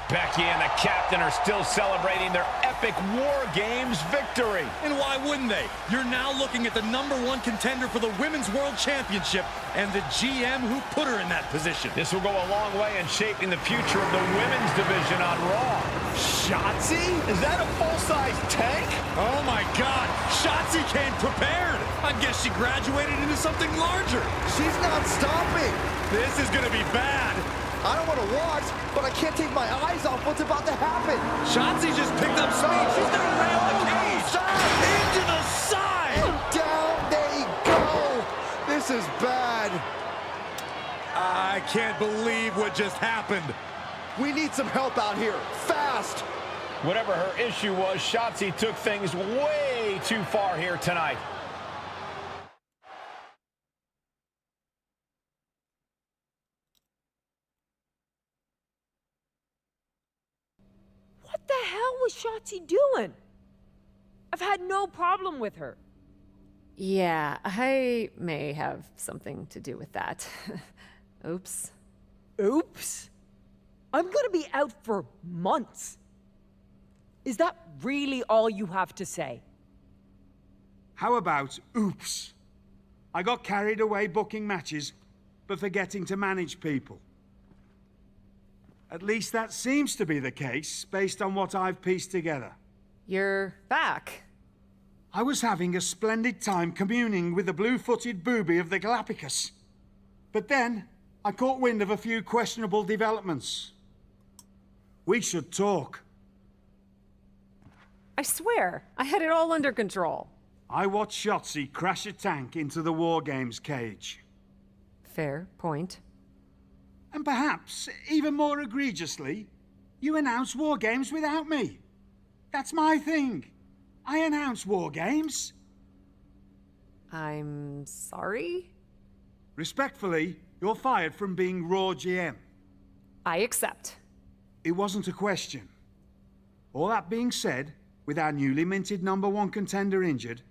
Speaker 7: Becky and the captain are still celebrating their epic War Games victory.
Speaker 8: And why wouldn't they? You're now looking at the #1 contender for the Women's World Championship and the GM who put her in that position.
Speaker 7: This will go a long way in shaping the future of the women's division on Raw. Shotzi? Is that a full-size tank?
Speaker 8: Oh my God, Shotzi came prepared. I guess she graduated into something larger.
Speaker 9: She's not stopping.
Speaker 8: This is gonna be bad.
Speaker 9: I don't want to watch, but I can't take my eyes off what's about to happen.
Speaker 8: Shotzi just picked up speed. She's gonna rail the cage. Into the side.
Speaker 9: And down they go. This is bad.
Speaker 8: I can't believe what just happened.
Speaker 9: We need some help out here, fast.
Speaker 7: Whatever her issue was, Shotzi took things way too far here tonight.
Speaker 11: What the hell was Shotzi doing? I've had no problem with her.
Speaker 3: Yeah, I may have something to do with that. Oops.
Speaker 11: Oops. I'm gonna be out for months. Is that really all you have to say?
Speaker 13: How about oops? I got carried away booking matches, but forgetting to manage people. At least that seems to be the case, based on what I've pieced together.
Speaker 3: You're back.
Speaker 13: I was having a splendid time communing with the blue-footed booby of the Galapagos. But then, I caught wind of a few questionable developments. We should talk.
Speaker 3: I swear, I had it all under control.
Speaker 13: I watched Shotzi crash a tank into the War Games cage.
Speaker 3: Fair point.
Speaker 13: And perhaps, even more egregiously, you announce War Games without me. That's my thing. I announce War Games.
Speaker 3: I'm sorry?
Speaker 13: Respectfully, you're fired from being Raw GM.
Speaker 3: I accept.
Speaker 13: It wasn't a question. All that being said, with our newly minted #1 contender injured,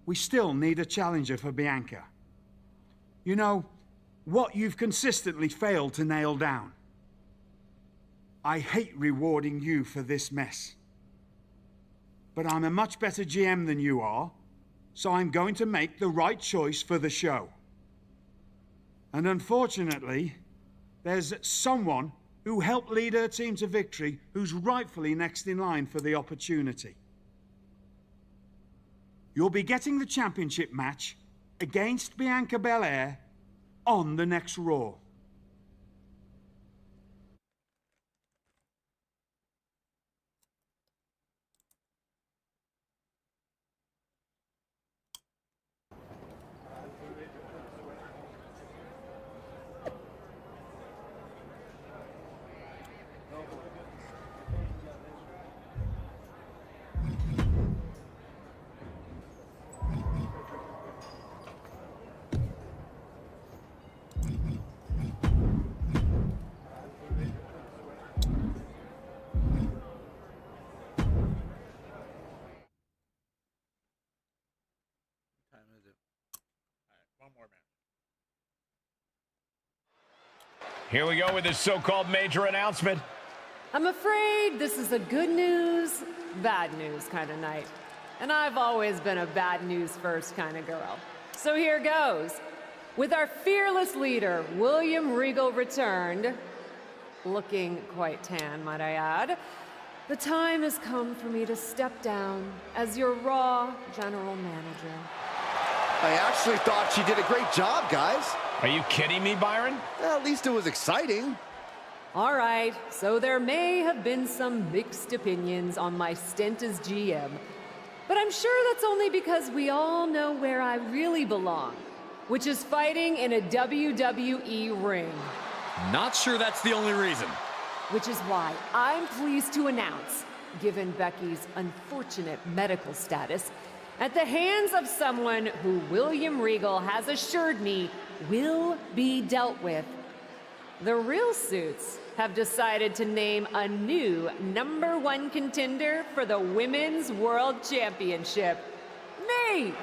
Speaker 13: we still need a challenger for Bianca. You know, what you've consistently failed to nail down. I hate rewarding you for this mess. But I'm a much better GM than you are, so I'm going to make the right choice for the show. And unfortunately, there's someone who helped lead her team to victory who's rightfully next in line for the opportunity. You'll be getting the championship match against Bianca Belair on the next Raw.
Speaker 1: What time is it? All right, one more match.
Speaker 7: Here we go with this so-called major announcement.
Speaker 3: I'm afraid this is a good news, bad news kind of night. And I've always been a bad news first kind of girl. So here goes. With our fearless leader, William Regal, returned, looking quite tan, might I add, the time has come for me to step down as your Raw General Manager.
Speaker 9: I actually thought she did a great job, guys.
Speaker 7: Are you kidding me, Byron?
Speaker 9: Well, at least it was exciting.
Speaker 3: All right, so there may have been some mixed opinions on my stint as GM, but I'm sure that's only because we all know where I really belong, which is fighting in a WWE ring.
Speaker 8: Not sure that's the only reason.
Speaker 3: Which is why I'm pleased to announce, given Becky's unfortunate medical status, at the hands of someone who William Regal has assured me will be dealt with, the Real Suits have decided to name a new #1 contender for the Women's World Championship. Me!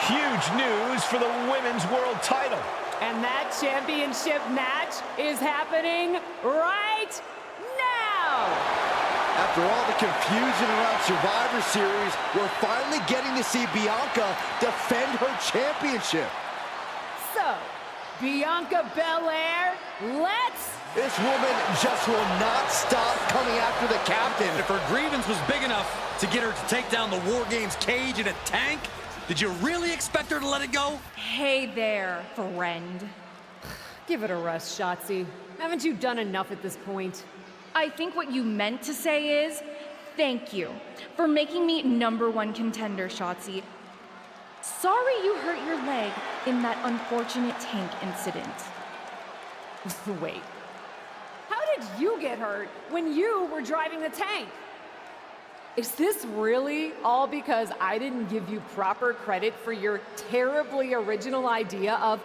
Speaker 7: Huge news for the Women's World title.
Speaker 3: And that championship match is happening right now!
Speaker 9: After all the confusion around Survivor Series, we're finally getting to see Bianca defend her championship.
Speaker 3: So, Bianca Belair, let's...
Speaker 9: This woman just will not stop coming after the captain.
Speaker 8: If her grievance was big enough to get her to take down the War Games cage in a tank, did you really expect her to let it go?
Speaker 4: Hey there, friend.
Speaker 3: Give it a rest, Shotzi. Haven't you done enough at this point?
Speaker 4: I think what you meant to say is, thank you for making me #1 contender, Shotzi. Sorry you hurt your leg in that unfortunate tank incident.
Speaker 3: Wait. How did you get hurt when you were driving the tank? Is this really all because I didn't give you proper credit for your terribly original idea of,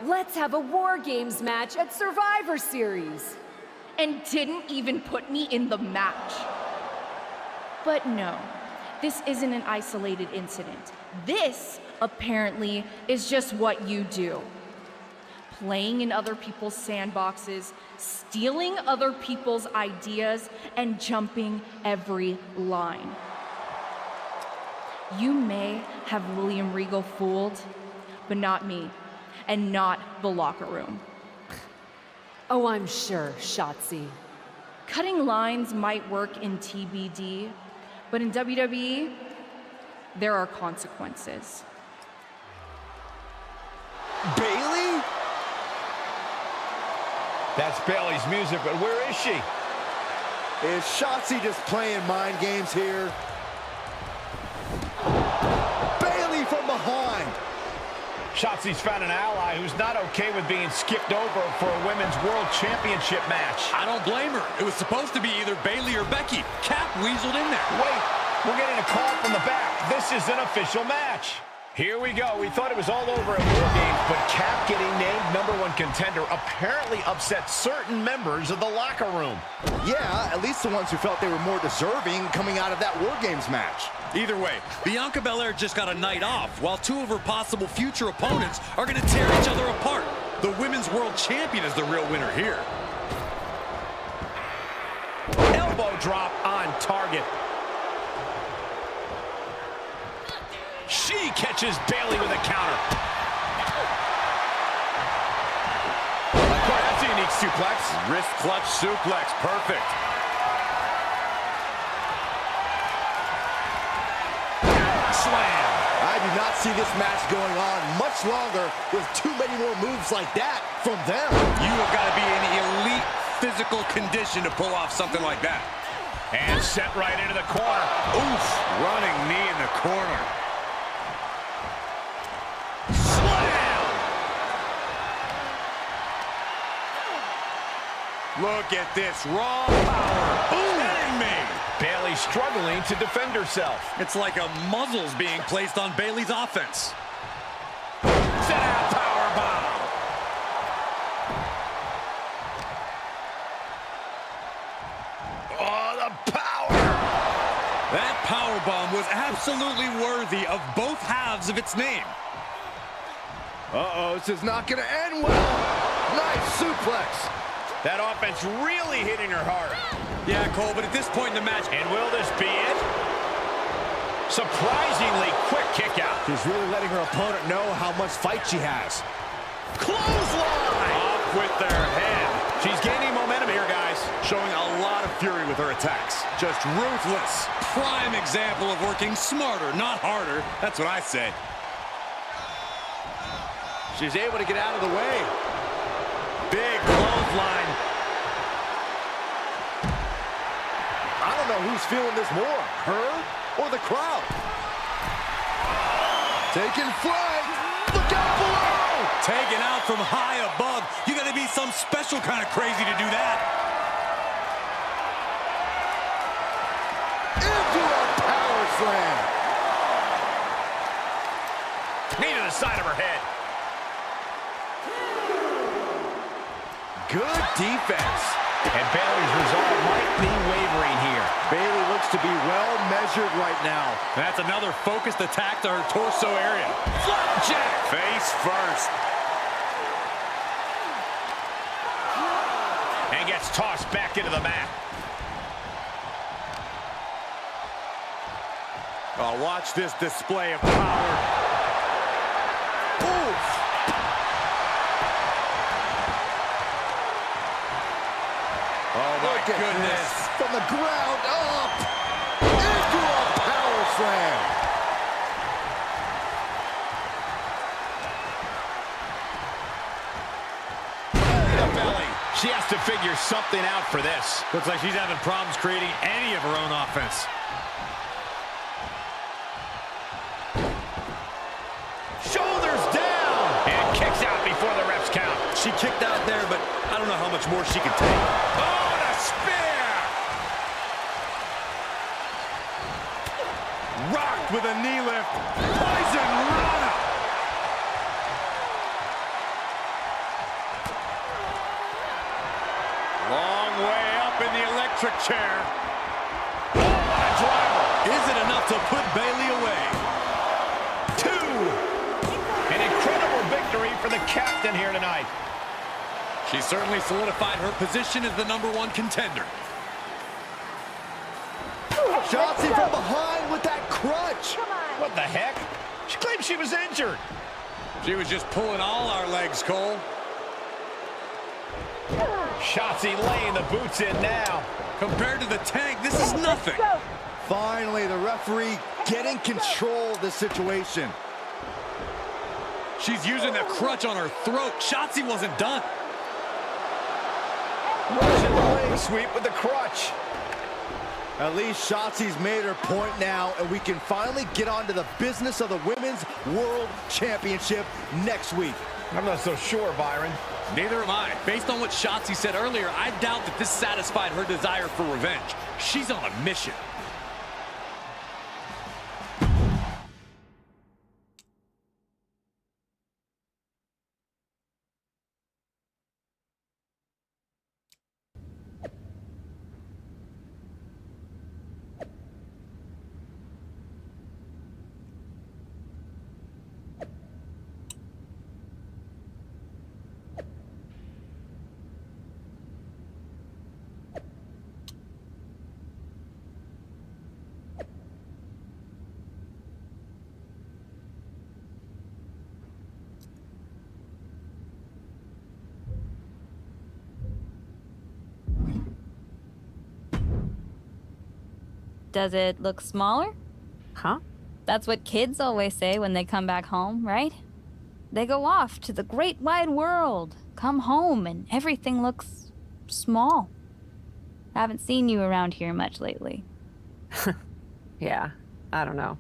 Speaker 3: let's have a War Games match at Survivor Series?
Speaker 4: And didn't even put me in the match. But no, this isn't an isolated incident. This, apparently, is just what you do. Playing in other people's sandboxes, stealing other people's ideas, and jumping every line. You may have William Regal fooled, but not me, and not the locker room.
Speaker 3: Oh, I'm sure, Shotzi.
Speaker 4: Cutting lines might work in TBD, but in WWE, there are consequences.
Speaker 9: Bayley?
Speaker 7: That's Bayley's music, but where is she?
Speaker 9: Is Shotzi just playing mind games here? Bayley from behind.
Speaker 7: Shotzi's found an ally who's not okay with being skipped over for a Women's World Championship match.
Speaker 8: I don't blame her. It was supposed to be either Bayley or Becky. Cap weaseled in there.
Speaker 7: Wait, we're getting a call from the back. This is an official match. Here we go. We thought it was all over at War Games, but Cap getting named #1 contender apparently upset certain members of the locker room.
Speaker 9: Yeah, at least the ones who felt they were more deserving coming out of that War Games match.
Speaker 8: Either way, Bianca Belair just got a night off, while two of her possible future opponents are going to tear each other apart. The Women's World Champion is the real winner here.
Speaker 7: Elbow drop on target. She catches Bayley with a counter. That's a unique suplex.
Speaker 8: Wrist clutch suplex, perfect.
Speaker 7: Slam.
Speaker 9: I do not see this match going on much longer with too many more moves like that from them.
Speaker 8: You have got to be in elite physical condition to pull off something like that.
Speaker 7: And sent right into the corner.
Speaker 8: Oof, running knee in the corner. Look at this raw power. Kidding me.
Speaker 7: Bayley struggling to defend herself.
Speaker 8: It's like a muzzle's being placed on Bayley's offense.
Speaker 7: Set out powerbomb. Oh, the power.
Speaker 8: That powerbomb was absolutely worthy of both halves of its name.
Speaker 9: Uh-oh, this is not going to end well. Nice suplex.
Speaker 7: That offense really hitting her hard.
Speaker 8: Yeah, Cole, but at this point in the match...
Speaker 7: And will this be it? Surprisingly quick kick out.
Speaker 9: She's really letting her opponent know how much fight she has.
Speaker 7: Clothesline!
Speaker 8: Off with their head.
Speaker 7: She's gaining momentum here, guys.
Speaker 8: Showing a lot of fury with her attacks. Just ruthless. Prime example of working smarter, not harder. That's what I say.
Speaker 9: She's able to get out of the way.
Speaker 8: Big clothesline.
Speaker 9: I don't know who's feeling this more, her or the crowd. Taking flight. Look out below.
Speaker 8: Taken out from high above. You got to be some special kind of crazy to do that.
Speaker 9: Into a power slam.
Speaker 7: Knee to the side of her head.
Speaker 9: Good defense.
Speaker 7: And Bayley's resolve might be wavering here.
Speaker 9: Bayley looks to be well measured right now.
Speaker 8: That's another focused attack to her torso area.
Speaker 7: Flapjack.
Speaker 8: Face first.
Speaker 7: And gets tossed back into the mat.
Speaker 8: Oh, watch this display of power.
Speaker 9: Oof.
Speaker 8: Oh, my goodness.
Speaker 9: From the ground up. Into a power slam.
Speaker 7: The belly. She has to figure something out for this.
Speaker 8: Looks like she's having problems creating any of her own offense.
Speaker 7: Shoulders down. And kicks out before the refs count.
Speaker 8: She kicked out there, but I don't know how much more she can take.
Speaker 7: Oh, and a spear.
Speaker 8: Rocked with a knee lift. Poison Rana. Long way up in the electric chair.
Speaker 7: Oh, what a driver.
Speaker 8: Is it enough to put Bayley away?
Speaker 7: 2. An incredible victory for the captain here tonight.
Speaker 8: She certainly solidified her position as the #1 contender.
Speaker 9: Shotzi from behind with that crutch.
Speaker 7: What the heck? She claimed she was injured.
Speaker 8: She was just pulling all our legs, Cole.
Speaker 7: Shotzi laying the boots in now.
Speaker 8: Compared to the Tank, this is nothing.
Speaker 9: Finally, the referee getting control of the situation.
Speaker 8: She's using the crutch on her throat. Shotzi wasn't done.
Speaker 7: Russian leg sweep with the crutch.
Speaker 9: At least Shotzi's made her point now, and we can finally get on to the business of the Women's World Championship next week.
Speaker 7: I'm not so sure, Byron.
Speaker 8: Neither am I. Based on what Shotzi said earlier, I doubt that this satisfied her desire for revenge. She's on a mission.
Speaker 10: Does it look smaller?
Speaker 3: Huh?
Speaker 10: That's what kids always say when they come back home, right? They go off to the great wide world, come home, and everything looks small. Haven't seen you around here much lately.
Speaker 3: Yeah, I don't know.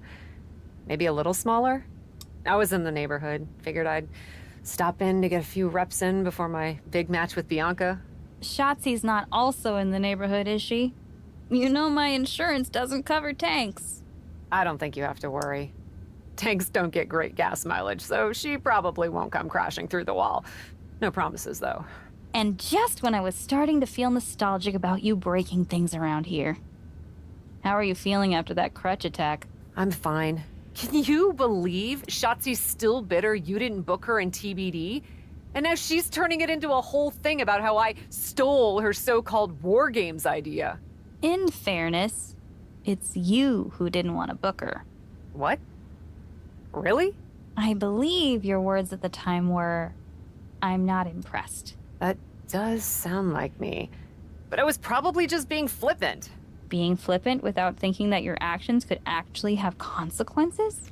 Speaker 3: Maybe a little smaller? I was in the neighborhood. Figured I'd stop in to get a few reps in before my big match with Bianca.
Speaker 10: Shotzi's not also in the neighborhood, is she? You know my insurance doesn't cover tanks.
Speaker 3: I don't think you have to worry. Tanks don't get great gas mileage, so she probably won't come crashing through the wall. No promises, though.
Speaker 10: And just when I was starting to feel nostalgic about you breaking things around here. How are you feeling after that crutch attack?
Speaker 3: I'm fine. Can you believe Shotzi's still bitter you didn't book her in TBD? And now she's turning it into a whole thing about how I stole her so-called War Games idea.
Speaker 10: In fairness, it's you who didn't want to book her.
Speaker 3: What? Really?
Speaker 10: I believe your words at the time were, "I'm not impressed."
Speaker 3: That does sound like me. But I was probably just being flippant.
Speaker 10: Being flippant without thinking that your actions could actually have consequences?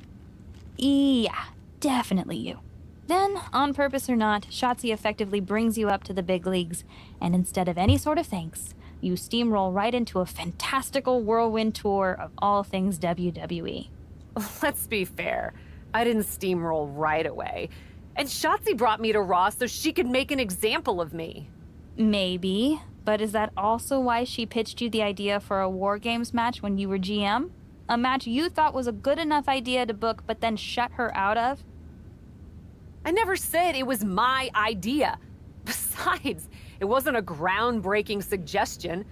Speaker 10: Yeah, definitely you. Then, on purpose or not, Shotzi effectively brings you up to the big leagues, and instead of any sort of thanks, you steamroll right into a fantastical whirlwind tour of all things WWE.
Speaker 3: Let's be fair. I didn't steamroll right away. And Shotzi brought me to Raw so she could make an example of me.
Speaker 10: Maybe, but is that also why she pitched you the idea for a War Games match when you were GM? A match you thought was a good enough idea to book but then shut her out of?
Speaker 3: I never said it was my idea. Besides, it wasn't a groundbreaking suggestion,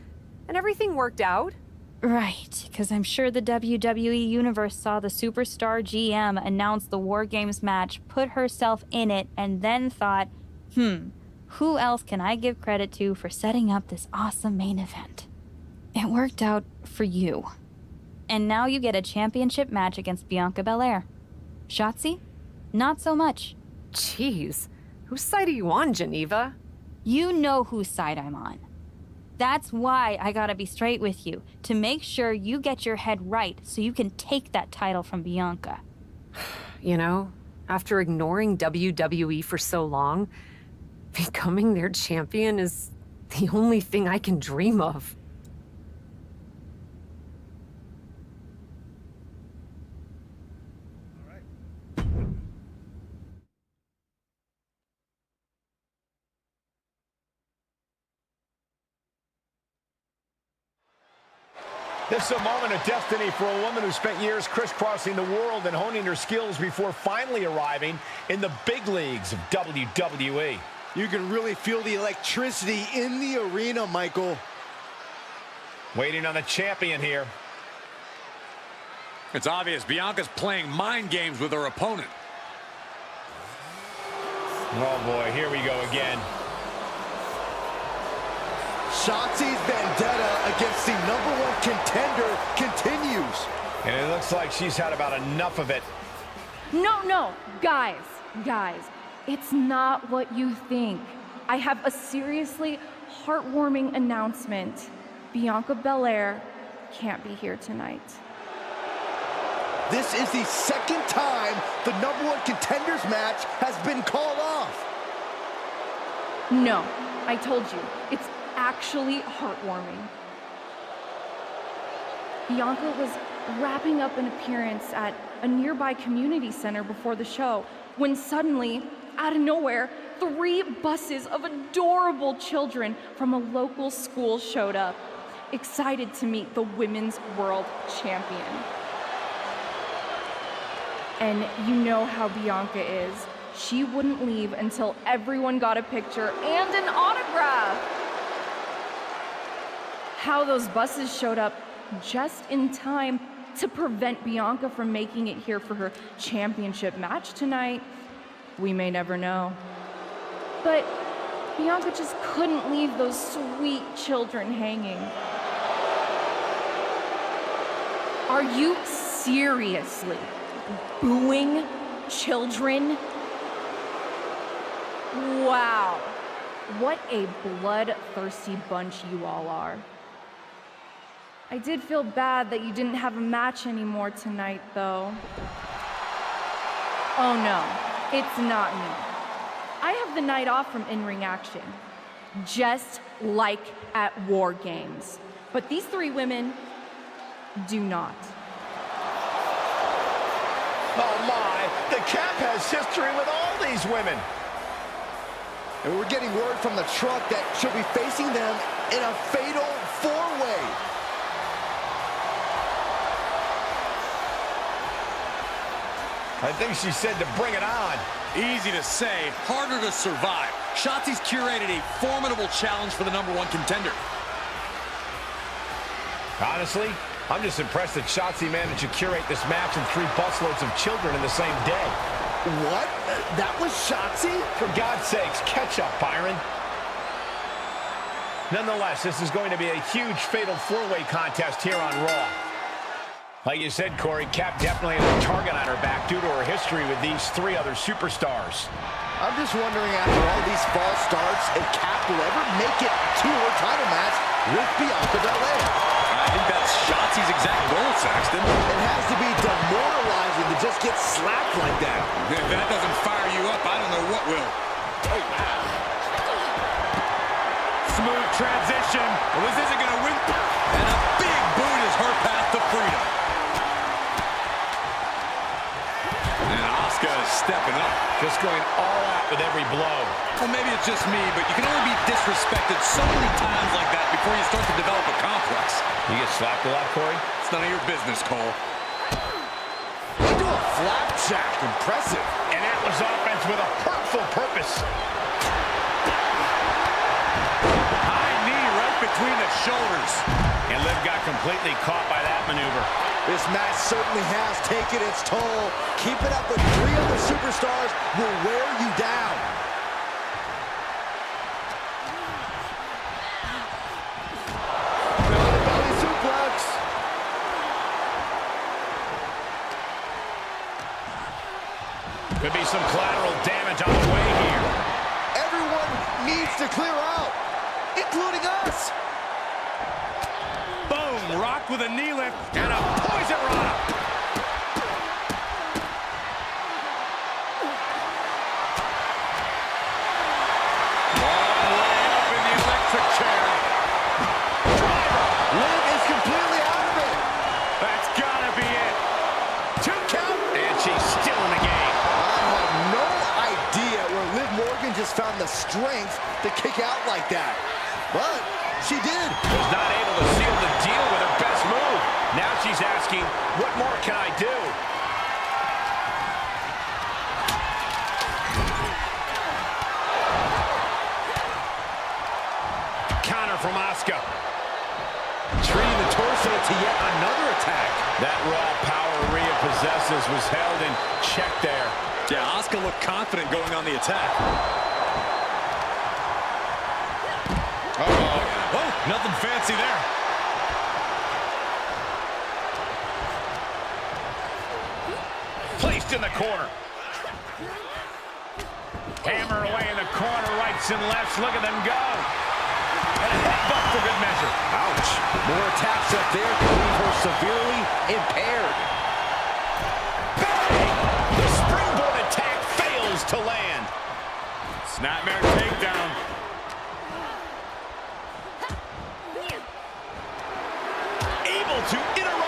Speaker 3: and everything worked out.
Speaker 10: Right, because I'm sure the WWE Universe saw the superstar GM announce the War Games match, put herself in it, and then thought, who else can I give credit to for setting up this awesome main event? It worked out for you. And now you get a championship match against Bianca Belair. Shotzi? Not so much.
Speaker 3: Jeez, whose side are you on, Geneva?
Speaker 10: You know whose side I'm on. That's why I gotta be straight with you, to make sure you get your head right so you can take that title from Bianca.
Speaker 3: You know, after ignoring WWE for so long, becoming their champion is the only thing I can dream of.
Speaker 7: This is a moment of destiny for a woman who spent years crisscrossing the world and honing her skills before finally arriving in the big leagues of WWE.
Speaker 9: You can really feel the electricity in the arena, Michael.
Speaker 7: Waiting on the champion here.
Speaker 8: It's obvious Bianca's playing mind games with her opponent.
Speaker 7: Oh boy, here we go again.
Speaker 9: Shotzi's vendetta against the #1 contender continues.
Speaker 7: And it looks like she's had about enough of it.
Speaker 4: No, guys, it's not what you think. I have a seriously heartwarming announcement. Bianca Belair can't be here tonight.
Speaker 9: This is the second time the #1 contenders match has been called off.
Speaker 4: No, I told you, it's actually heartwarming. Bianca was wrapping up an appearance at a nearby community center before the show when suddenly, out of nowhere, 3 buses of adorable children from a local school showed up, excited to meet the Women's World Champion. And you know how Bianca is. She wouldn't leave until everyone got a picture and an autograph. How those buses showed up just in time to prevent Bianca from making it here for her championship match tonight, we may never know. But Bianca just couldn't leave those sweet children hanging. Are you seriously booing children? Wow, what a bloodthirsty bunch you all are. I did feel bad that you didn't have a match anymore tonight, though. Oh no, it's not me. I have the night off from in-ring action, just like at War Games. But these 3 women do not.
Speaker 7: Oh my, the Cap has history with all these women.
Speaker 9: And we're getting word from the truck that she'll be facing them in a fatal 4-way.
Speaker 7: I think she said to bring it on.
Speaker 8: Easy to say, harder to survive. Shotzi's curated a formidable challenge for the #1 contender.
Speaker 7: Honestly, I'm just impressed that Shotzi managed to curate this match and 3 busloads of children in the same day.
Speaker 9: What? That was Shotzi?
Speaker 7: For God's sakes, catch up, Byron. Nonetheless, this is going to be a huge fatal 4-way contest here on Raw. Like you said, Corey, Cap definitely has a target on her back due to her history with these 3 other superstars.
Speaker 9: I'm just wondering, after all these false starts, if Cap will ever make it to her title match with Bianca Belair.
Speaker 8: I think that's Shotzi's exact goal, Saxton.
Speaker 9: It has to be demoralizing to just get slapped like that.
Speaker 8: If that doesn't fire you up, I don't know what will. Smooth transition. Well, this isn't going to win. And a big boot is her path to freedom. And Asuka is stepping up.
Speaker 7: Just going all out with every blow.
Speaker 8: Well, maybe it's just me, but you can only be disrespected so many times like that before you start to develop a complex.
Speaker 7: You get slapped a lot, Corey?
Speaker 8: It's none of your business, Cole.
Speaker 9: Into a flapjack. Impressive.
Speaker 7: And that was offense with a hurtful purpose.
Speaker 8: High knee right between the shoulders.
Speaker 7: And Liv got completely caught by that maneuver.
Speaker 9: This match certainly has taken its toll. Keeping up with 3 other superstars will wear you down. Belly suplex.
Speaker 7: Could be some collateral damage on the way here.
Speaker 9: Everyone needs to clear out, including us.
Speaker 8: Boom, rocked with a knee lift.
Speaker 7: And a poison rana.
Speaker 8: Long way up in the electric chair.
Speaker 9: Liv is completely out of it.
Speaker 7: That's gotta be it. 2 count. And she's still in the game.
Speaker 9: I have no idea where Liv Morgan just found the strength to kick out like that. But she did.
Speaker 7: Was not able to seal the deal with her best move. Now she's asking, what more can I do? Counter from Asuka.
Speaker 9: Treating the torso to yet another attack.
Speaker 7: That raw power Rhea possesses was held in check there.
Speaker 8: Yeah, Asuka looked confident going on the attack. Oh, nothing fancy there.
Speaker 7: Placed in the corner. Hammer away in the corner, rights and lefts. Look at them go. And a headbutt for good measure.
Speaker 9: Ouch. More attacks up there can leave her severely impaired.
Speaker 7: Bang! The springboard attack fails to land.
Speaker 8: Snapmare takedown.
Speaker 7: Able to interrupt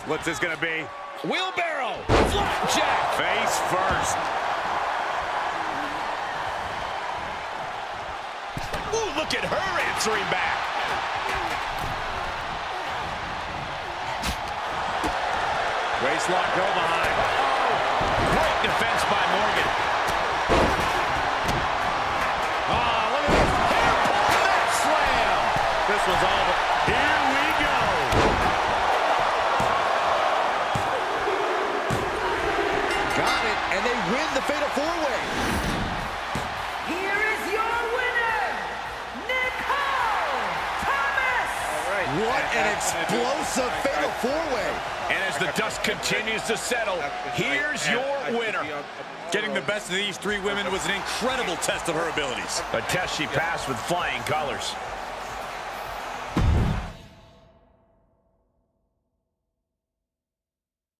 Speaker 7: What's this gonna be? Wheelbarrow! Flapjack! Face first. Ooh, look at her answering back. Waistlock go behind. Great defense by Morgan. Look at this. Hairpole neck slam. This one's all but... Here we go.
Speaker 9: Got it, and they win the Fatal 4-Way.
Speaker 6: Here is your winner, Nicole Thomas!
Speaker 9: What an explosive Fatal 4-Way.
Speaker 7: And as the dust continues to settle, here's your winner.
Speaker 8: Getting the best of these three women was an incredible test of her abilities.
Speaker 7: A test she passed with flying colors.